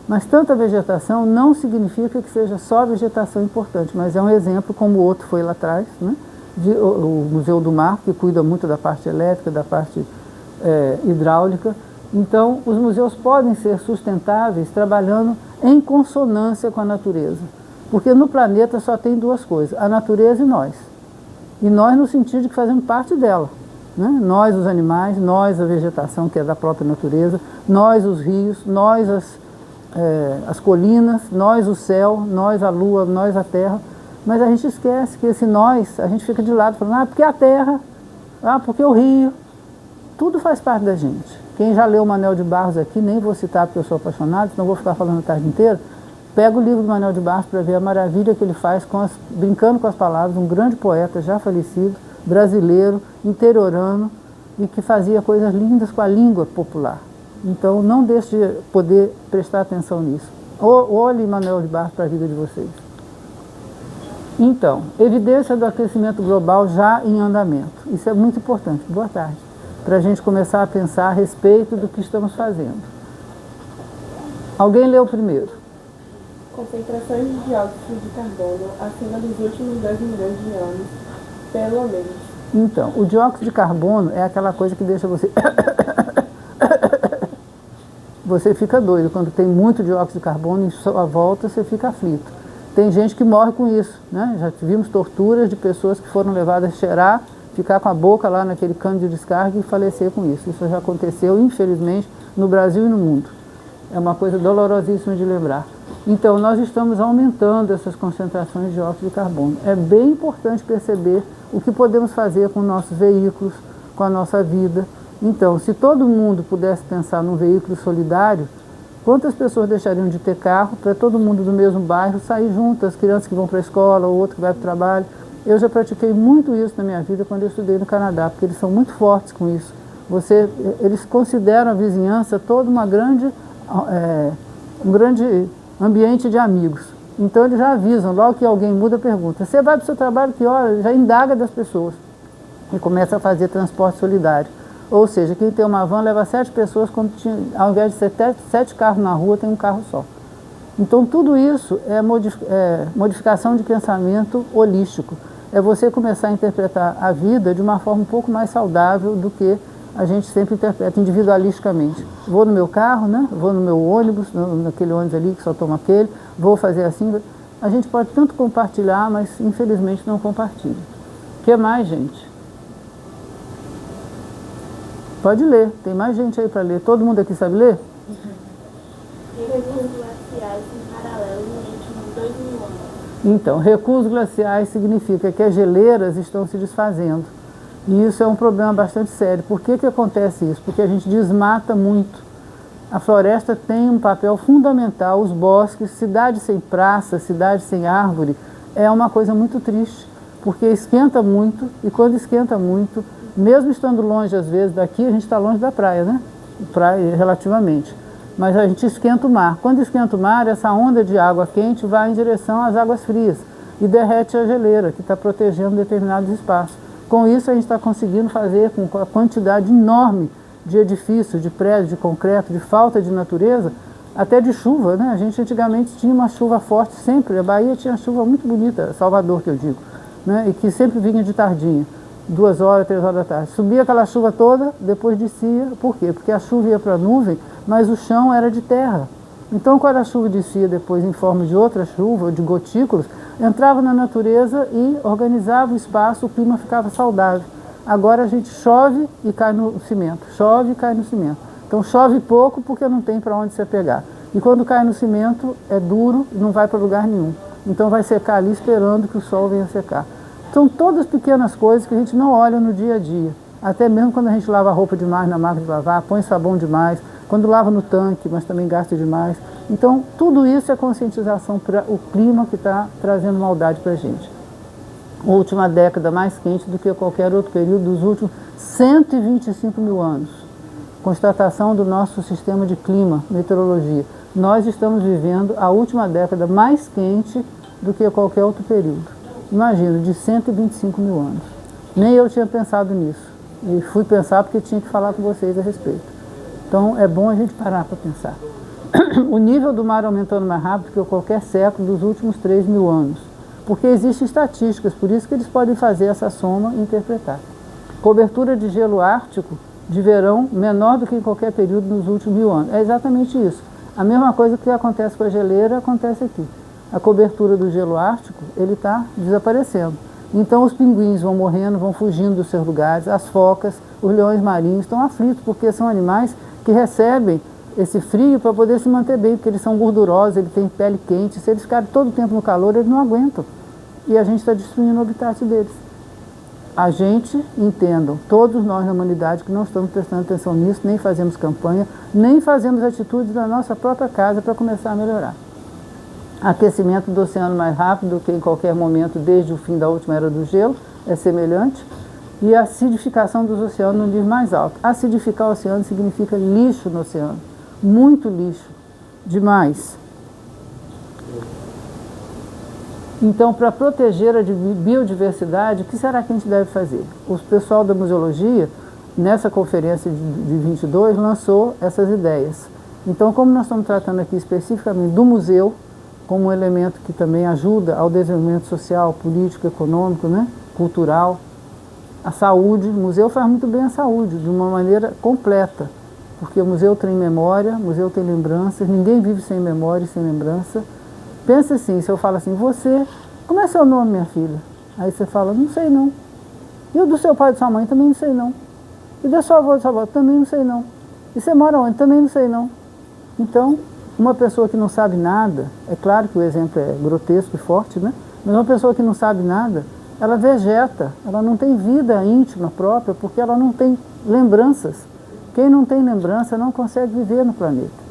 A: Mas tanta vegetação não significa que seja só vegetação importante, mas é um exemplo, como o outro foi lá atrás, né? O Museu do Mar, que cuida muito da parte elétrica, da parte hidráulica. Então, os museus podem ser sustentáveis trabalhando em consonância com a natureza. Porque no planeta só tem duas coisas: a natureza e nós. E nós no sentido de que fazemos parte dela, né? Nós, os animais, nós, a vegetação, que é da própria natureza, nós, os rios, nós, as colinas, nós, o céu, nós, a lua, nós, a terra. Mas a gente esquece que esse nós, a gente fica de lado falando: porque a terra, porque o rio. Tudo faz parte da gente. Quem já leu o Manuel de Barros aqui, nem vou citar porque eu sou apaixonado, senão vou ficar falando a tarde inteira, pega o livro do Manuel de Barros para ver a maravilha que ele faz, brincando com as palavras, um grande poeta já falecido, brasileiro, interiorano, e que fazia coisas lindas com a língua popular. Então, não deixe de poder prestar atenção nisso. Olhe Manuel de Barros para a vida de vocês. Então, evidência do aquecimento global já em andamento. Isso é muito importante. Boa tarde. Para a gente começar a pensar a respeito do que estamos fazendo. Alguém leu primeiro?
G: Concentrações de dióxido de carbono acima dos últimos 10 milhões de anos, pelo menos.
A: Então, o dióxido de carbono é aquela coisa que deixa você... Você fica doido. Quando tem muito dióxido de carbono em sua volta, você fica aflito. Tem gente que morre com isso, né? Já tivemos torturas de pessoas que foram levadas a cheirar, ficar com a boca lá naquele cano de descarga e falecer com isso. Isso já aconteceu, infelizmente, no Brasil e no mundo. É uma coisa dolorosíssima de lembrar. Então, nós estamos aumentando essas concentrações de óxido de carbono. É bem importante perceber o que podemos fazer com nossos veículos, com a nossa vida. Então, se todo mundo pudesse pensar num veículo solidário, quantas pessoas deixariam de ter carro para todo mundo do mesmo bairro sair junto, as crianças que vão para a escola, o outro que vai para o trabalho. Eu já pratiquei muito isso na minha vida quando eu estudei no Canadá, porque eles são muito fortes com isso. Eles consideram a vizinhança toda um grande ambiente de amigos. Então eles já avisam, logo que alguém muda, pergunta: você vai para o seu trabalho que hora? Já indaga das pessoas. E começa a fazer transporte solidário. Ou seja, quem tem uma van leva 7 pessoas, quando ao invés de ser 7 carros na rua, tem um carro só. Então tudo isso é modificação de pensamento holístico. É você começar a interpretar a vida de uma forma um pouco mais saudável do que a gente sempre interpreta individualisticamente. Vou no meu carro, né? Vou no meu ônibus, naquele ônibus ali que só toma aquele, vou fazer assim. A gente pode tanto compartilhar, mas infelizmente não compartilha. O que mais, gente? Pode ler, tem mais gente aí para ler. Todo mundo aqui sabe ler?
G: Recursos glaciais em paralelo nos últimos 2.000 anos.
A: Então, recursos glaciais significa que as geleiras estão se desfazendo. E isso é um problema bastante sério. Por que acontece isso? Porque a gente desmata muito. A floresta tem um papel fundamental, os bosques, cidade sem praça, cidade sem árvore, é uma coisa muito triste, porque esquenta muito, e quando esquenta muito, mesmo estando longe às vezes daqui, a gente está longe da praia, né? Praia relativamente. Mas a gente esquenta o mar. Quando esquenta o mar, essa onda de água quente vai em direção às águas frias e derrete a geleira, que está protegendo determinados espaços. Com isso, a gente está conseguindo fazer com a quantidade enorme de edifícios, de prédios, de concreto, de falta de natureza, até de chuva, né? A gente antigamente tinha uma chuva forte sempre. A Bahia tinha chuva muito bonita, Salvador que eu digo, né? E que sempre vinha de tardinha, 2 horas, 3 horas da tarde. Subia aquela chuva toda, depois descia. Por quê? Porque a chuva ia para a nuvem, mas o chão era de terra. Então, quando a chuva descia depois em forma de outra chuva, de gotículos, entrava na natureza e organizava o espaço, o clima ficava saudável. Agora a gente chove e cai no cimento, chove e cai no cimento. Então chove pouco porque não tem para onde se pegar. E quando cai no cimento é duro e não vai para lugar nenhum. Então vai secar ali esperando que o sol venha secar. São todas pequenas coisas que a gente não olha no dia a dia. Até mesmo quando a gente lava a roupa demais na máquina de lavar, põe sabão demais, quando lava no tanque, mas também gasta demais. Então, tudo isso é conscientização para o clima que está trazendo maldade para a gente. A última década mais quente do que qualquer outro período dos últimos 125 mil anos. Constatação do nosso sistema de clima, meteorologia. Nós estamos vivendo a última década mais quente do que qualquer outro período. Imagina, de 125 mil anos. Nem eu tinha pensado nisso. E fui pensar porque tinha que falar com vocês a respeito. Então, é bom a gente parar para pensar. O nível do mar aumentando mais rápido que qualquer século dos últimos 3.000 anos. Porque existem estatísticas, por isso que eles podem fazer essa soma e interpretar. Cobertura de gelo ártico de verão menor do que em qualquer período nos últimos 1.000 anos. É exatamente isso. A mesma coisa que acontece com a geleira, acontece aqui. A cobertura do gelo ártico, ele está desaparecendo. Então os pinguins vão morrendo, vão fugindo dos seus lugares, as focas, os leões marinhos estão aflitos, porque são animais que recebem esse frio para poder se manter bem, porque eles são gordurosos, eles têm pele quente. Se eles ficarem todo o tempo no calor, eles não aguentam. E a gente está destruindo o habitat deles. A gente, entendam, todos nós na humanidade que não estamos prestando atenção nisso, nem fazemos campanha, nem fazemos atitudes na nossa própria casa para começar a melhorar. Aquecimento do oceano mais rápido que em qualquer momento desde o fim da última era do gelo, é semelhante. E a acidificação dos oceanos no nível mais alto. Acidificar o oceano significa lixo no oceano. Muito lixo. Demais. Então, para proteger a biodiversidade, o que será que a gente deve fazer? O pessoal da museologia, nessa conferência de 22, lançou essas ideias. Então, como nós estamos tratando aqui especificamente do museu, como um elemento que também ajuda ao desenvolvimento social, político, econômico, né? Cultural, a saúde, o museu faz muito bem a saúde, de uma maneira completa, porque o museu tem memória, o museu tem lembranças, ninguém vive sem memória e sem lembrança. Pensa assim, se eu falo assim, você, como é seu nome, minha filha? Aí você fala, não sei não. E o do seu pai e da sua mãe? Também não sei não. E da sua avó e da sua avó? Também não sei não. E você mora onde? Também não sei não. Então, uma pessoa que não sabe nada, é claro que o exemplo é grotesco e forte, né? Mas uma pessoa que não sabe nada, ela vegeta, ela não tem vida íntima própria, porque ela não tem lembranças. Quem não tem lembrança não consegue viver no planeta.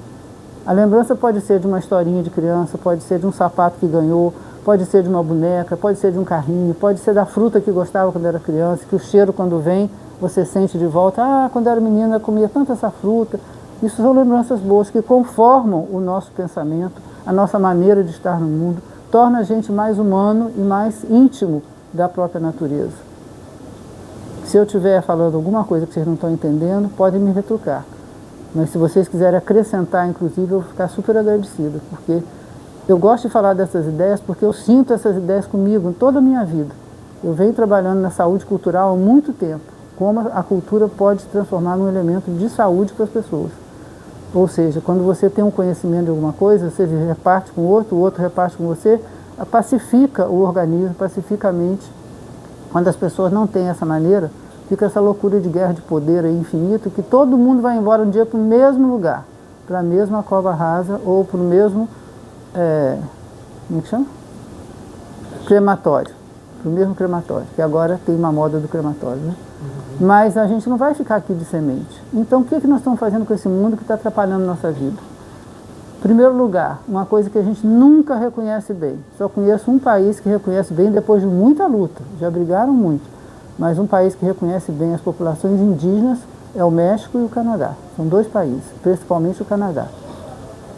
A: A lembrança pode ser de uma historinha de criança, pode ser de um sapato que ganhou, pode ser de uma boneca, pode ser de um carrinho, pode ser da fruta que gostava quando era criança, que o cheiro quando vem você sente de volta. Ah, quando era menina eu comia tanto essa fruta. Isso são lembranças boas que conformam o nosso pensamento, a nossa maneira de estar no mundo, torna a gente mais humano e mais íntimo da própria natureza. Se eu estiver falando alguma coisa que vocês não estão entendendo, podem me retrucar. Mas se vocês quiserem acrescentar, inclusive, eu vou ficar super agradecida, porque eu gosto de falar dessas ideias porque eu sinto essas ideias comigo em toda a minha vida. Eu venho trabalhando na saúde cultural há muito tempo, como a cultura pode se transformar num elemento de saúde para as pessoas. Ou seja, quando você tem um conhecimento de alguma coisa, você reparte com o outro reparte com você, pacifica o organismo, pacifica a mente. Quando as pessoas não têm essa maneira, fica essa loucura de guerra de poder aí infinito, que todo mundo vai embora um dia para o mesmo lugar, para a mesma cova rasa ou para o mesmo, como é que chama? Crematório, para o mesmo crematório, que agora tem uma moda do crematório, né? Mas a gente não vai ficar aqui de semente. Então o que nós estamos fazendo com esse mundo que está atrapalhando a nossa vida? Em primeiro lugar, uma coisa que a gente nunca reconhece bem. Só conheço um país que reconhece bem depois de muita luta, já brigaram muito. Mas um país que reconhece bem as populações indígenas é o México e o Canadá. São dois países, principalmente o Canadá.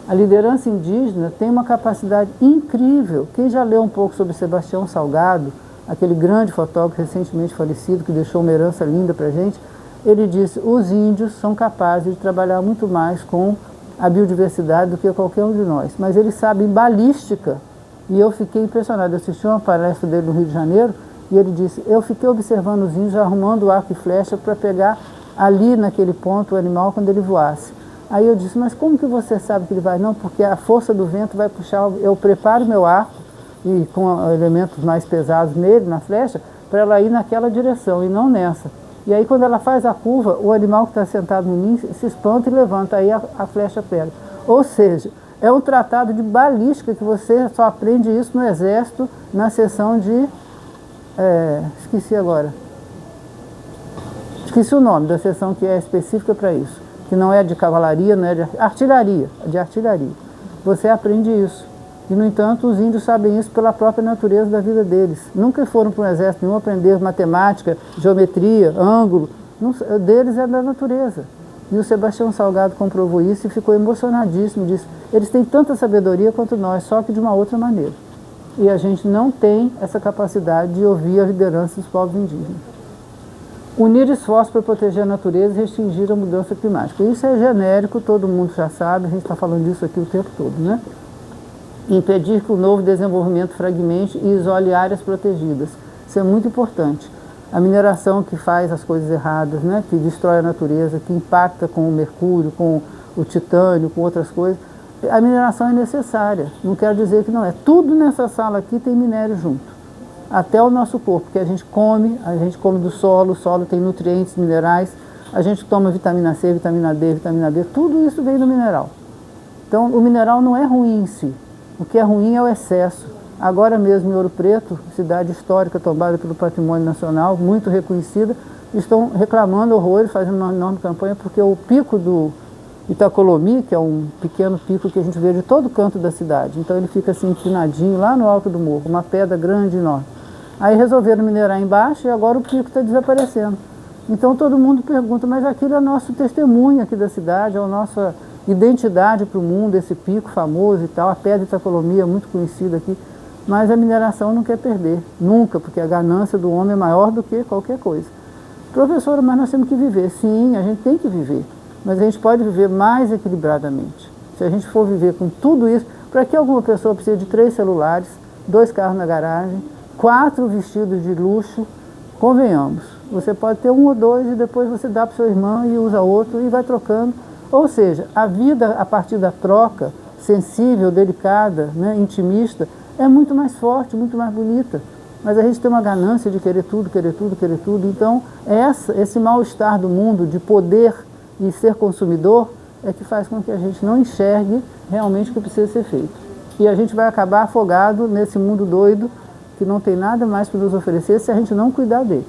A: A liderança indígena tem uma capacidade incrível. Quem já leu um pouco sobre Sebastião Salgado, aquele grande fotógrafo recentemente falecido, que deixou uma herança linda para a gente, ele disse: os índios são capazes de trabalhar muito mais com a biodiversidade do que qualquer um de nós. Mas eles sabem balística. E eu fiquei impressionado. Eu assisti uma palestra dele no Rio de Janeiro, e ele disse: eu fiquei observando os índios arrumando arco e flecha para pegar ali naquele ponto o animal quando ele voasse. Aí eu disse: mas como que você sabe que ele vai? Não, porque a força do vento vai puxar, eu preparo meu arco, e com elementos mais pesados nele, na flecha, para ela ir naquela direção e não nessa. E aí quando ela faz a curva, o animal que está sentado no ninho se espanta e levanta, aí a flecha pega. Ou seja, é um tratado de balística que você só aprende isso no exército, na seção de... esqueci agora. Esqueci o nome da seção que é específica para isso, que não é de cavalaria, não é de artilharia, de artilharia. Você aprende isso. E, no entanto, os índios sabem isso pela própria natureza da vida deles. Nunca foram para um exército nenhum aprender matemática, geometria, ângulo. Não, deles é da natureza. E o Sebastião Salgado comprovou isso e ficou emocionadíssimo disso. Eles têm tanta sabedoria quanto nós, só que de uma outra maneira. E a gente não tem essa capacidade de ouvir a liderança dos povos indígenas. Unir esforços para proteger a natureza e restringir a mudança climática. Isso é genérico, todo mundo já sabe, a gente está falando disso aqui o tempo todo, né? Impedir que o novo desenvolvimento fragmente e isole áreas protegidas. Isso é muito importante. A mineração que faz as coisas erradas, né? Que destrói a natureza, que impacta com o mercúrio, com o titânio, com outras coisas. A mineração é necessária, não quero dizer que não é. Tudo nessa sala aqui tem minério junto. Até o nosso corpo, que a gente come do solo, o solo tem nutrientes, minerais, a gente toma vitamina C, vitamina D, vitamina B, tudo isso vem do mineral. Então, o mineral não é ruim em si. O que é ruim é o excesso. Agora mesmo em Ouro Preto, cidade histórica tombada pelo patrimônio nacional, muito reconhecida, estão reclamando horrores, fazendo uma enorme campanha, porque o pico do Itacolomi, que é um pequeno pico que a gente vê de todo canto da cidade, então ele fica assim inclinadinho lá no alto do morro, uma pedra grande e enorme. Aí resolveram minerar embaixo e agora o pico está desaparecendo. Então todo mundo pergunta, mas aquilo é nosso testemunho aqui da cidade, é a nossa identidade para o mundo, esse pico famoso e tal, a pedra de Itacolomi é muito conhecida aqui, mas a mineração não quer perder, nunca, porque a ganância do homem é maior do que qualquer coisa. Professora, mas nós temos que viver. Sim, a gente tem que viver, mas a gente pode viver mais equilibradamente. Se a gente for viver com tudo isso, para que alguma pessoa precisa de 3 celulares, 2 carros na garagem, 4 vestidos de luxo? Convenhamos, você pode ter 1 ou 2 e depois você dá para o seu irmão e usa outro e vai trocando. Ou seja, a vida a partir da troca, sensível, delicada, né, intimista, é muito mais forte, muito mais bonita. Mas a gente tem uma ganância de querer tudo, querer tudo, querer tudo. Então, esse mal-estar do mundo de poder e ser consumidor é que faz com que a gente não enxergue realmente o que precisa ser feito. E a gente vai acabar afogado nesse mundo doido que não tem nada mais para nos oferecer se a gente não cuidar dele.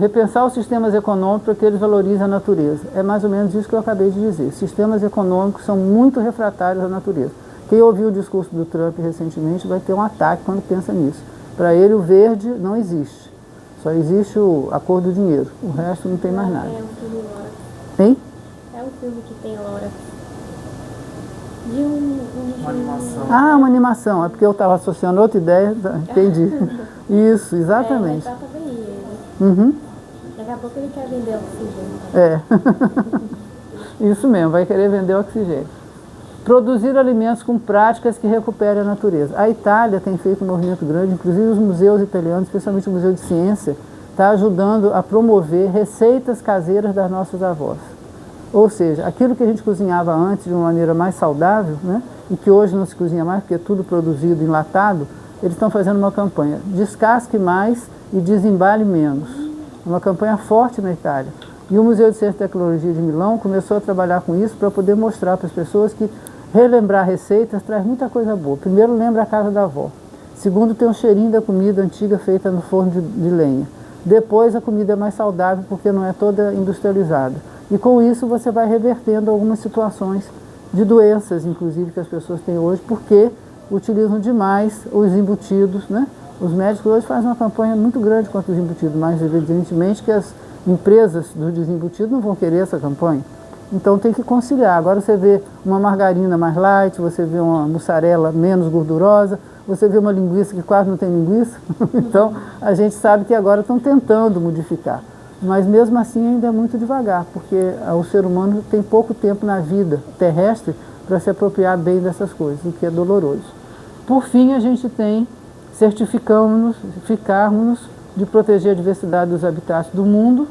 A: Repensar os sistemas econômicos para que eles valorizem a natureza. É mais ou menos isso que eu acabei de dizer. Sistemas econômicos são muito refratários à natureza. Quem ouviu o discurso do Trump recentemente vai ter um ataque quando pensa nisso. Para ele, o verde não existe. Só existe a cor do dinheiro. O resto não tem mais nada.
H: É um filme Lorax.
A: Hein?
H: É um filme que tem Lorax. De
D: Uma animação.
A: Ah, uma animação. É porque eu estava associando outra ideia. Entendi. Isso, exatamente.
H: É, mas trata bem ele.
A: Uhum.
H: Daqui a pouco ele quer vender oxigênio.
A: É. Isso mesmo, vai querer vender oxigênio. Produzir alimentos com práticas que recuperem a natureza. A Itália tem feito um movimento grande, inclusive os museus italianos, especialmente o Museu de Ciência, está ajudando a promover receitas caseiras das nossas avós. Ou seja, aquilo que a gente cozinhava antes de uma maneira mais saudável, né, e que hoje não se cozinha mais porque é tudo produzido enlatado, eles estão fazendo uma campanha descasque mais e desembale menos. Uma campanha forte na Itália. E o Museu de Ciência e Tecnologia de Milão começou a trabalhar com isso para poder mostrar para as pessoas que relembrar receitas traz muita coisa boa. Primeiro, lembra a casa da avó. Segundo, tem um cheirinho da comida antiga feita no forno de lenha. Depois, a comida é mais saudável porque não é toda industrializada. E com isso, você vai revertendo algumas situações de doenças, inclusive, que as pessoas têm hoje, porque utilizam demais os embutidos, né? Os médicos hoje fazem uma campanha muito grande contra os embutidos, mas evidentemente que as empresas dos desembutidos não vão querer essa campanha. Então tem que conciliar. Agora você vê uma margarina mais light, você vê uma mussarela menos gordurosa, você vê uma linguiça que quase não tem linguiça. Então a gente sabe que agora estão tentando modificar. Mas mesmo assim ainda é muito devagar, porque o ser humano tem pouco tempo na vida terrestre para se apropriar bem dessas coisas, o que é doloroso. Por fim, a gente tem certificarmos de proteger a diversidade dos habitats do mundo,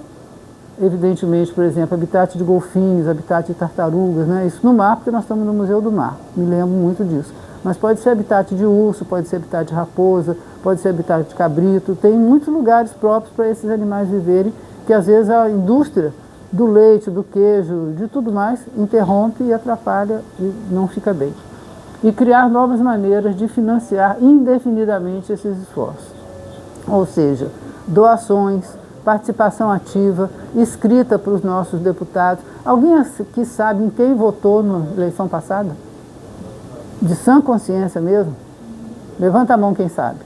A: evidentemente, por exemplo, habitat de golfinhos, habitat de tartarugas, né? Isso no mar, porque nós estamos no Museu do Mar, me lembro muito disso. Mas pode ser habitat de urso, pode ser habitat de raposa, pode ser habitat de cabrito, tem muitos lugares próprios para esses animais viverem, que às vezes a indústria do leite, do queijo, de tudo mais, interrompe e atrapalha e não fica bem. E criar novas maneiras de financiar indefinidamente esses esforços. Ou seja, doações, participação ativa, escrita para os nossos deputados. Alguém aqui sabe em quem votou na eleição passada? De sã consciência mesmo? Levanta a mão quem sabe.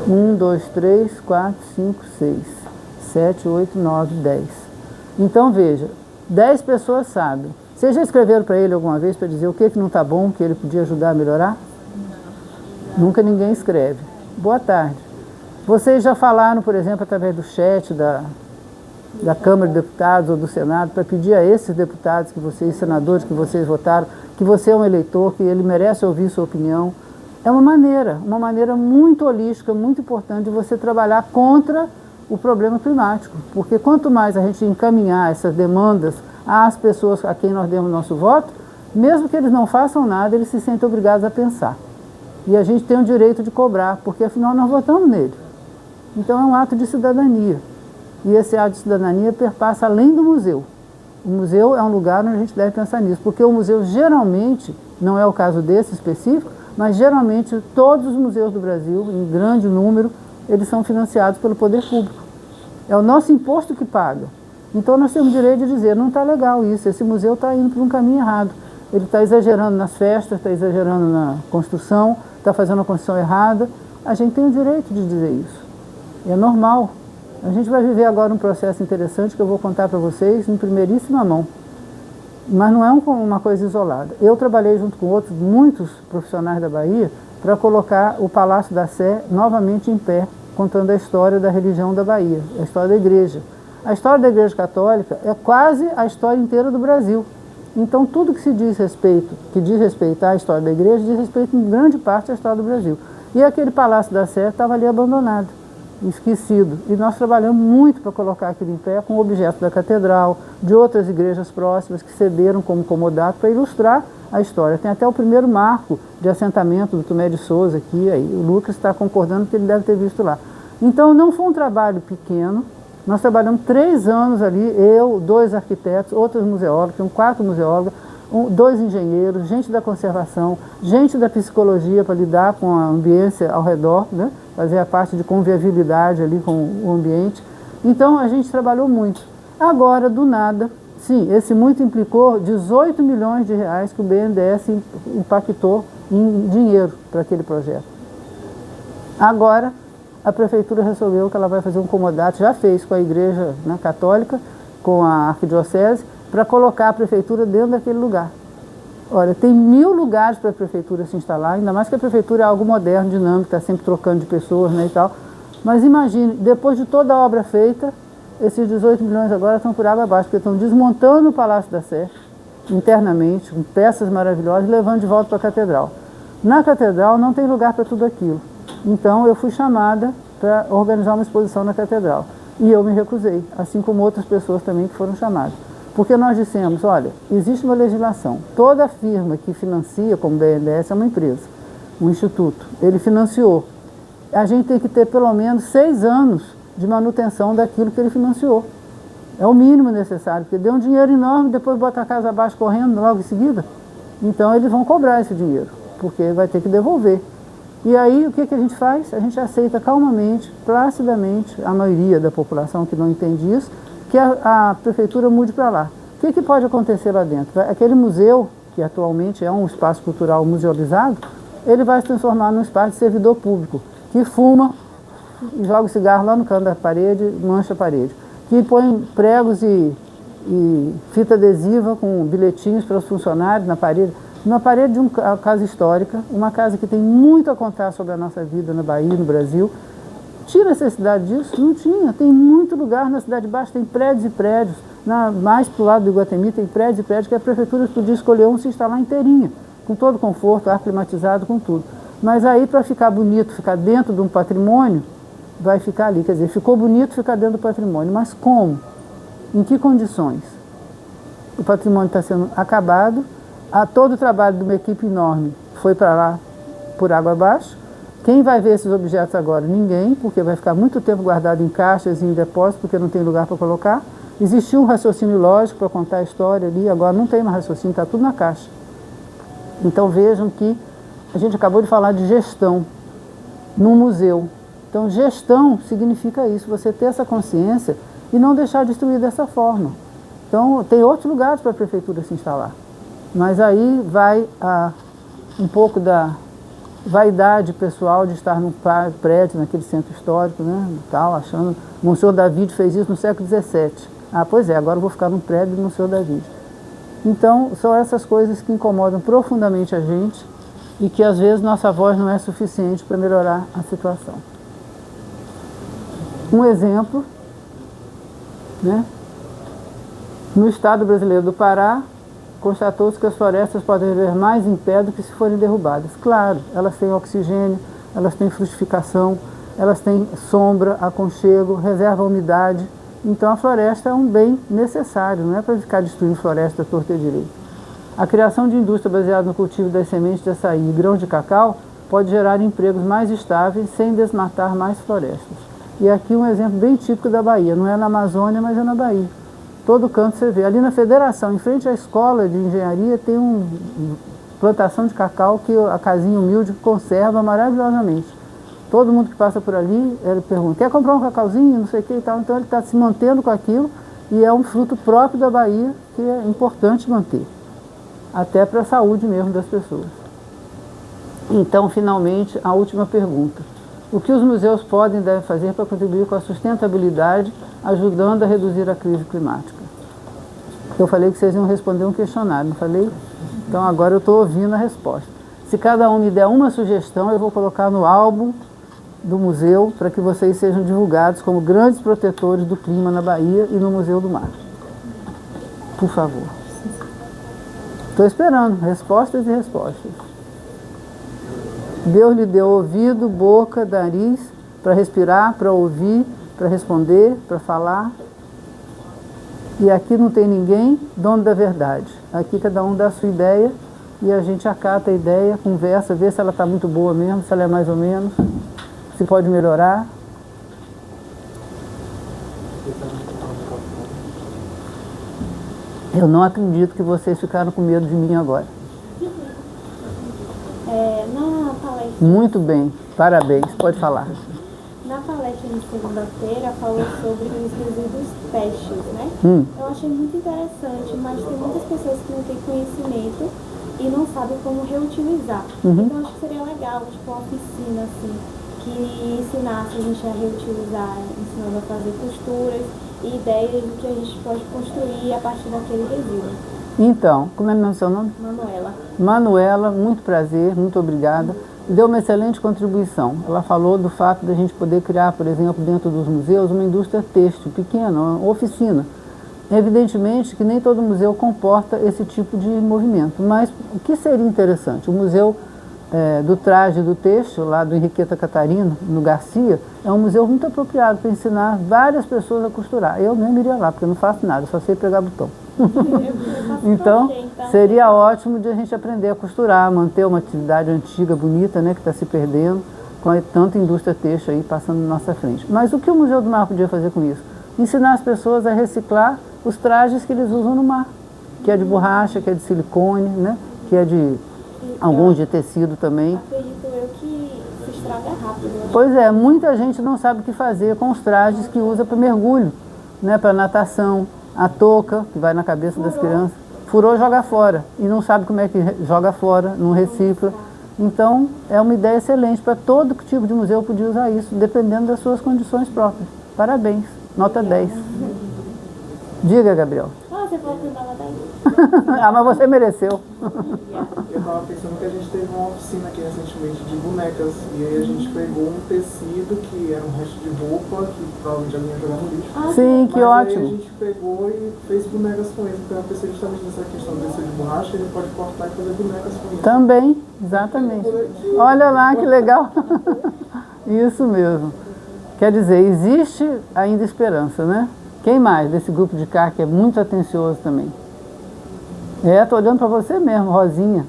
A: 1, 2, 3, 4, 5, 6, 7, 8, 9, 10. Então veja, 10 pessoas sabem. Vocês já escreveram para ele alguma vez para dizer o que não está bom, que ele podia ajudar a melhorar? Nunca ninguém escreve. Boa tarde. Vocês já falaram, por exemplo, através do chat da Câmara de Deputados ou do Senado, para pedir a esses deputados, senadores que vocês votaram, que você é um eleitor, que ele merece ouvir sua opinião. É uma maneira muito holística, muito importante de você trabalhar contra o problema climático. Porque quanto mais a gente encaminhar essas demandas às pessoas a quem nós demos nosso voto, mesmo que eles não façam nada, eles se sentem obrigados a pensar. E a gente tem o direito de cobrar, porque afinal nós votamos nele. Então é um ato de cidadania. E esse ato de cidadania perpassa além do museu. O museu é um lugar onde a gente deve pensar nisso, porque o museu geralmente, não é o caso desse específico, mas geralmente todos os museus do Brasil, em grande número, eles são financiados pelo poder público. É o nosso imposto que paga. Então nós temos o direito de dizer, não está legal isso, esse museu está indo por um caminho errado. Ele está exagerando nas festas, está exagerando na construção, está fazendo a construção errada. A gente tem o direito de dizer isso. É normal. A gente vai viver agora um processo interessante que eu vou contar para vocês em primeiríssima mão. Mas não é uma coisa isolada. Eu trabalhei junto com outros, muitos profissionais da Bahia, para colocar o Palácio da Sé novamente em pé, contando a história da religião da Bahia, a história da igreja. A história da Igreja Católica é quase a história inteira do Brasil. Então, tudo que diz respeito à história da igreja, diz respeito em grande parte à história do Brasil. E aquele Palácio da Sé estava ali abandonado, esquecido. E nós trabalhamos muito para colocar aquilo em pé com objetos da catedral, de outras igrejas próximas que cederam como comodato para ilustrar a história. Tem até o primeiro marco de assentamento do Tomé de Souza aqui, aí o Lucas está concordando que ele deve ter visto lá. Então, não foi um trabalho pequeno, Nós trabalhamos 3 anos ali, eu, 2 arquitetos, outros museólogos, 4 museólogos, 2 engenheiros, gente da conservação, gente da psicologia para lidar com a ambiência ao redor, né? Fazer a parte de convivialidade ali com o ambiente. Então a gente trabalhou muito. Agora, do nada, sim, esse muito implicou 18 milhões de reais que o BNDES impactou em dinheiro para aquele projeto. Agora, a prefeitura resolveu que ela vai fazer um comodato, já fez com a igreja, né, católica, com a arquidiocese, para colocar a prefeitura dentro daquele lugar. Olha, tem 1000 lugares para a prefeitura se instalar, ainda mais que a prefeitura é algo moderno, dinâmico, está sempre trocando de pessoas, né, e tal. Mas imagine, depois de toda a obra feita, esses 18 milhões agora estão por água abaixo, porque estão desmontando o Palácio da Sé, internamente, com peças maravilhosas, e levando de volta para a catedral. Na catedral não tem lugar para tudo aquilo. Então eu fui chamada para organizar uma exposição na catedral. E eu me recusei, assim como outras pessoas também que foram chamadas. Porque nós dissemos, olha, existe uma legislação. Toda firma que financia, como o BNDES, é uma empresa, um instituto. Ele financiou. A gente tem que ter pelo menos 6 anos de manutenção daquilo que ele financiou. É o mínimo necessário, porque deu um dinheiro enorme, depois bota a casa abaixo correndo logo em seguida. Então eles vão cobrar esse dinheiro, porque vai ter que devolver. E aí o que a gente faz? A gente aceita calmamente, placidamente, a maioria da população que não entende isso, que a prefeitura mude para lá. O que pode acontecer lá dentro? Aquele museu, que atualmente é um espaço cultural musealizado, ele vai se transformar num espaço de servidor público, que fuma e joga o cigarro lá no canto da parede, mancha a parede, que põe pregos e fita adesiva com bilhetinhos para os funcionários na parede de uma casa histórica, uma casa que tem muito a contar sobre a nossa vida na Bahia, no Brasil. Tira a necessidade disso? Não tinha. Tem muito lugar na Cidade Baixa, tem prédios e prédios. Mais para o lado do Iguatemi tem prédios e prédios que a prefeitura podia escolher um se instalar inteirinha, com todo conforto, ar climatizado, com tudo. Mas aí, para ficar bonito, ficar dentro de um patrimônio, vai ficar ali. Quer dizer, ficou bonito ficar dentro do patrimônio. Mas como? Em que condições? O patrimônio está sendo acabado, todo o trabalho de uma equipe enorme foi para lá por água abaixo. Quem vai ver esses objetos agora? Ninguém, porque vai ficar muito tempo guardado em caixas e em depósitos, porque não tem lugar para colocar. Existia um raciocínio lógico para contar a história ali, agora não tem mais raciocínio, está tudo na caixa. Então vejam que a gente acabou de falar de gestão num museu. Então gestão significa isso, você ter essa consciência e não deixar destruir dessa forma. Então tem outros lugares para a prefeitura se instalar. Mas aí vai um pouco da vaidade pessoal de estar num prédio, naquele centro histórico, né, tal, achando... Monsenhor David fez isso no século XVII. Pois é, agora eu vou ficar num prédio do Monsenhor David. Então, são essas coisas que incomodam profundamente a gente e que, às vezes, nossa voz não é suficiente para melhorar a situação. Um exemplo, né, no estado brasileiro do Pará, constatou-se que as florestas podem viver mais em pé do que se forem derrubadas. Claro, elas têm oxigênio, elas têm frutificação, elas têm sombra, aconchego, reserva umidade. Então a floresta é um bem necessário, não é para ficar destruindo floresta torta e direito. A criação de indústria baseada no cultivo das sementes de açaí e grãos de cacau pode gerar empregos mais estáveis sem desmatar mais florestas. E aqui um exemplo bem típico da Bahia, não é na Amazônia, mas é na Bahia. Todo canto você vê. Ali na Federação, em frente à escola de engenharia, tem uma plantação de cacau que a casinha humilde conserva maravilhosamente. Todo mundo que passa por ali, ele pergunta, quer comprar um cacauzinho, não sei o que e tal. Então ele está se mantendo com aquilo e é um fruto próprio da Bahia que é importante manter. Até para a saúde mesmo das pessoas. Então, finalmente, a última pergunta. O que os museus podem e devem fazer para contribuir com a sustentabilidade, ajudando a reduzir a crise climática? Eu falei que vocês iam responder um questionário, não falei? Então agora eu estou ouvindo a resposta. Se cada um me der uma sugestão, eu vou colocar no álbum do museu para que vocês sejam divulgados como grandes protetores do clima na Bahia e no Museu do Mar. Por favor. Estou esperando respostas e respostas. Deus lhe deu ouvido, boca, nariz, para respirar, para ouvir, para responder, para falar. E aqui não tem ninguém dono da verdade. Aqui cada um dá a sua ideia e a gente acata a ideia, conversa, vê se ela está muito boa mesmo, se ela é mais ou menos, se pode melhorar. Eu não acredito que vocês ficaram com medo de mim agora.
H: Na palestra,
A: Muito bem, parabéns, pode falar.
H: na palestra de segunda-feira falou sobre os resíduos testes, né? Eu achei muito interessante, mas tem muitas pessoas que não têm conhecimento e não sabem como reutilizar. Então acho que seria legal, tipo, uma oficina assim, que ensinasse a gente a reutilizar, ensinando a fazer costuras e ideias do que a gente pode construir a partir daquele resíduo.
A: Então, como é mesmo seu nome?
H: Manuela.
A: Manuela, muito prazer, muito obrigada. Deu uma excelente contribuição. Ela falou do fato de a gente poder criar, por exemplo, dentro dos museus, uma indústria têxtil pequena, uma oficina. Evidentemente que nem todo museu comporta esse tipo de movimento, mas o que seria interessante? O Museu do Traje do Têxtil, lá do Henriqueta Catarina, no Garcia, é um museu muito apropriado para ensinar várias pessoas a costurar. Eu nem iria lá, porque eu não faço nada, eu só sei pregar botão. Então, seria ótimo de a gente aprender a costurar, manter uma atividade antiga, bonita, né, que está se perdendo, com tanta indústria têxtil aí passando na nossa frente. Mas o que o Museu do Mar podia fazer com isso? Ensinar as pessoas a reciclar os trajes que eles usam no mar, que é de borracha, que é de silicone, né, que é de alguns de tecido também.
H: Acredito eu que se estraga rápido.
A: Pois é, muita gente não sabe o que fazer com os trajes que usa para mergulho, né, para natação. A touca, que vai na cabeça das crianças, furou, joga fora. E não sabe como é que joga fora, não recicla. Então, é uma ideia excelente para todo tipo de museu poder usar isso, dependendo das suas condições próprias. Parabéns, nota 10. Diga, Gabriel.
H: Você falou que não dava 10.
A: Ah, mas você mereceu.
D: Eu estava pensando que a gente teve uma oficina aqui recentemente de bonecas, e aí a gente pegou um tecido que era um resto de roupa, que provavelmente alguém ia jogar no lixo.
A: Sim, que
D: Mas
A: ótimo.
D: aí a gente pegou e fez bonecas com ele. Então eu pensei justamente nessa questão do tecido de borracha, ele pode cortar e fazer bonecas com ele.
A: Também, exatamente. Olha lá que legal. Isso mesmo. Quer dizer, existe ainda esperança, né? Quem mais desse grupo de cá que é muito atencioso também? Tô olhando para você mesmo, Rosinha.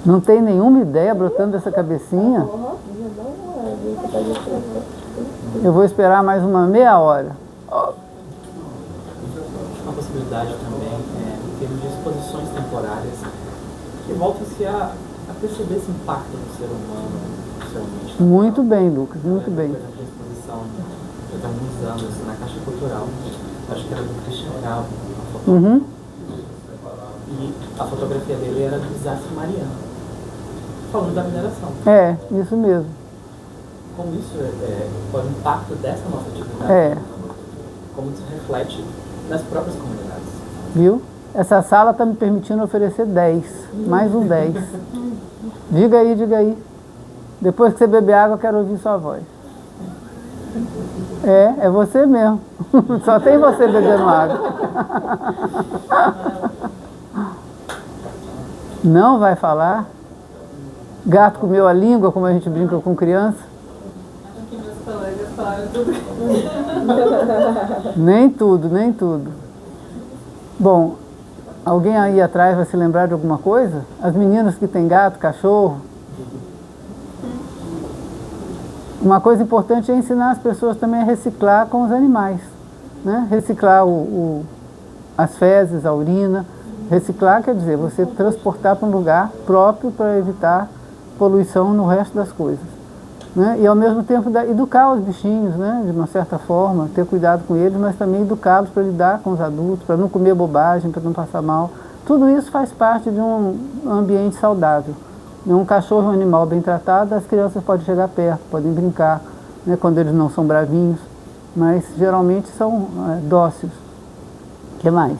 A: Não tem nenhuma ideia brotando dessa cabecinha? Eu vou esperar mais uma meia hora.
F: Uma possibilidade também em termos de exposições temporárias que voltam-se a perceber esse impacto no ser humano, socialmente.
A: Muito bem, Lucas, muito bem.
F: Por exemplo, a exposição de alguns anos na Caixa Cultural, acho que era do Christian Grau, a fotógrafa. E a fotografia dele era do Isaac Mariano, falando da mineração.
A: Isso mesmo.
F: Como isso o impacto dessa nossa atividade, como isso reflete nas próprias comunidades.
A: Viu? Essa sala está me permitindo oferecer 10, mais um 10. Diga aí, diga aí. Depois que você beber água, eu quero ouvir sua voz. É você mesmo. Só tem você bebendo água. Não vai falar? Gato comeu a língua, como a gente brinca com criança? Nem tudo, nem tudo. Bom, alguém aí atrás vai se lembrar de alguma coisa? As meninas que têm gato, cachorro? Uma coisa importante é ensinar as pessoas também a reciclar com os animais, né? Reciclar as fezes, a urina. Reciclar quer dizer você transportar para um lugar próprio para evitar poluição no resto das coisas, né? E ao mesmo tempo educar os bichinhos, né? De uma certa forma, ter cuidado com eles, mas também educá-los para lidar com os adultos, para não comer bobagem, para não passar mal. Tudo isso faz parte de um ambiente saudável. Um cachorro é um animal bem tratado, as crianças podem chegar perto, podem brincar, né? Quando eles não são bravinhos, mas geralmente são dóceis. O que mais?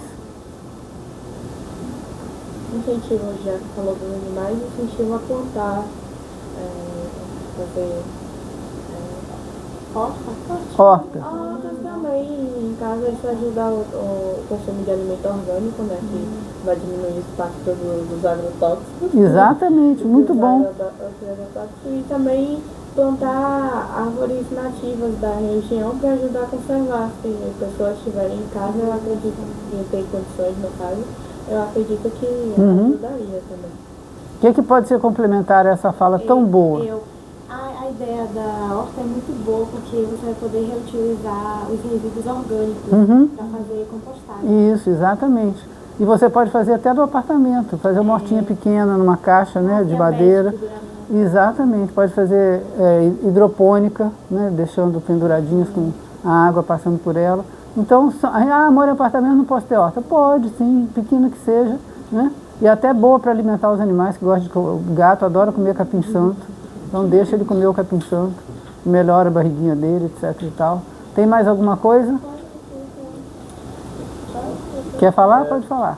G: Incentivo, já que falou dos animais, incentivo a plantar, fazer
A: horta.
G: Hortas também, em casa isso ajuda o consumo de alimento orgânico, né, que vai diminuir o impacto dos agrotóxicos.
A: Exatamente, muito bom.
G: E também plantar árvores nativas da região para ajudar a conservar. Se as pessoas estiverem em casa, eu acredito que tem condições, no caso, eu acredito que ajudaria também.
A: O que pode ser complementar a essa fala tão boa?
H: A a ideia da horta é muito boa, porque você vai poder reutilizar os resíduos orgânicos para fazer compostagem.
A: Isso, exatamente. E você pode fazer até do apartamento, fazer uma hortinha pequena numa caixa, né, de madeira. Exatamente, pode fazer hidropônica, né, deixando penduradinhos com a água passando por ela. Então, moro em apartamento, não posso ter horta. Pode, sim, pequena que seja, né? E até boa para alimentar os animais que gostam de... O gato adora comer capim-santo, então deixa ele comer o capim-santo, melhora a barriguinha dele, etc e tal. Tem mais alguma coisa? Quer falar? Pode falar.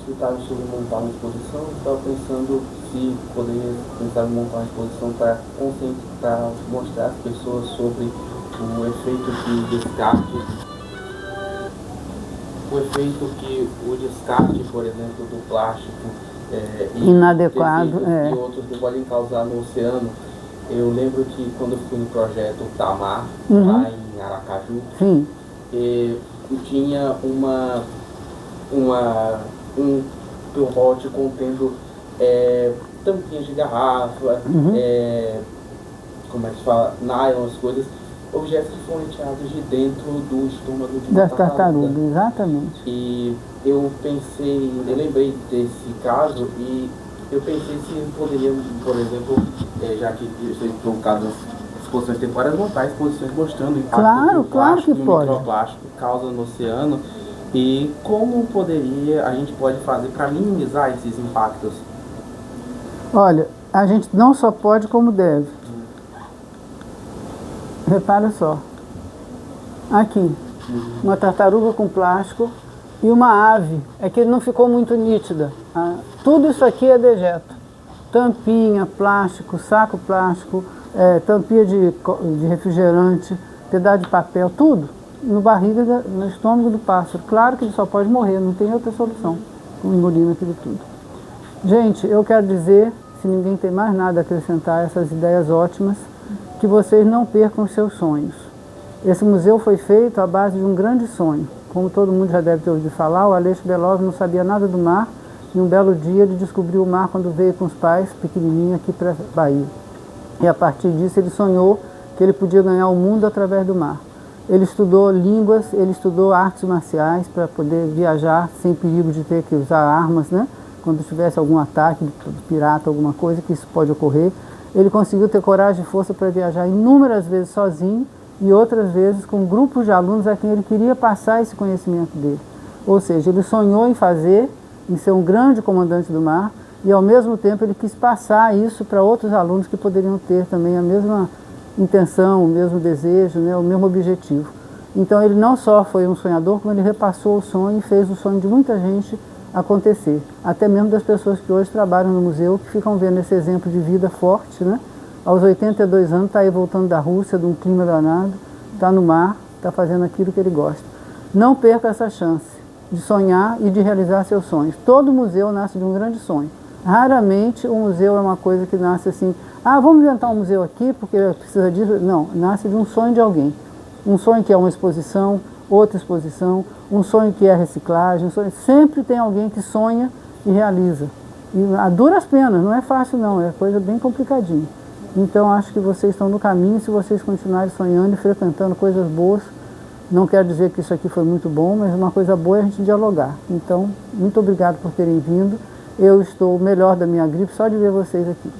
F: Você estava sobre montar uma exposição, eu estava pensando se poderia tentar montar uma exposição para mostrar às pessoas sobre o efeito que o descarte, por exemplo, do plástico
A: inadequado
F: e outros que podem causar no oceano. Eu lembro que quando eu fui no projeto Tamar, lá em Aracaju, tinha um pote contendo tampinhas de garrafa, como é que se fala, nylon, as coisas, objetos que foram retirados de dentro do estômago de uma tartaruga.
A: Exatamente.
F: E eu lembrei desse caso e eu pensei se poderia, por exemplo, já que isso é um caso das exposições temporárias, montar exposições mostrando o impacto que o plástico e o microplástico causa no oceano e como a gente pode fazer para minimizar esses impactos.
A: Olha, a gente não só pode como deve. Repara só, aqui, uma tartaruga com plástico e uma ave, é que ele não ficou muito nítida. Tudo isso aqui é dejeto, tampinha, plástico, saco plástico, tampinha de refrigerante, pedaço de papel, tudo no estômago do pássaro. Claro que ele só pode morrer, não tem outra solução, engolindo aquilo tudo. Gente, eu quero dizer, se ninguém tem mais nada a acrescentar a essas ideias ótimas, que vocês não percam os seus sonhos. Esse museu foi feito à base de um grande sonho. Como todo mundo já deve ter ouvido falar, o Aleixo Belov não sabia nada do mar e um belo dia ele descobriu o mar quando veio com os pais, pequenininho, aqui para a Bahia. E a partir disso ele sonhou que ele podia ganhar o mundo através do mar. Ele estudou línguas, ele estudou artes marciais para poder viajar sem perigo de ter que usar armas, né? Quando tivesse algum ataque de pirata, alguma coisa, que isso pode ocorrer. Ele conseguiu ter coragem e força para viajar inúmeras vezes sozinho e outras vezes com grupos de alunos a quem ele queria passar esse conhecimento dele. Ou seja, ele sonhou em ser um grande comandante do mar e ao mesmo tempo ele quis passar isso para outros alunos que poderiam ter também a mesma intenção, o mesmo desejo, né, o mesmo objetivo. Então ele não só foi um sonhador, como ele repassou o sonho e fez o sonho de muita gente acontecer, até mesmo das pessoas que hoje trabalham no museu, que ficam vendo esse exemplo de vida forte, né? Aos 82 anos está aí voltando da Rússia, de um clima danado, está no mar, está fazendo aquilo que ele gosta. Não perca essa chance de sonhar e de realizar seus sonhos. Todo museu nasce de um grande sonho. Raramente o museu é uma coisa que nasce assim, vamos inventar um museu aqui porque precisa disso. Não, nasce de um sonho de alguém. Um sonho que é uma exposição, outra exposição, um sonho que é reciclagem, sempre tem alguém que sonha e realiza. E a duras penas, não é fácil não, é coisa bem complicadinha. Então acho que vocês estão no caminho, se vocês continuarem sonhando e frequentando coisas boas. Não quero dizer que isso aqui foi muito bom, mas uma coisa boa é a gente dialogar. Então, muito obrigado por terem vindo. Eu estou melhor da minha gripe só de ver vocês aqui.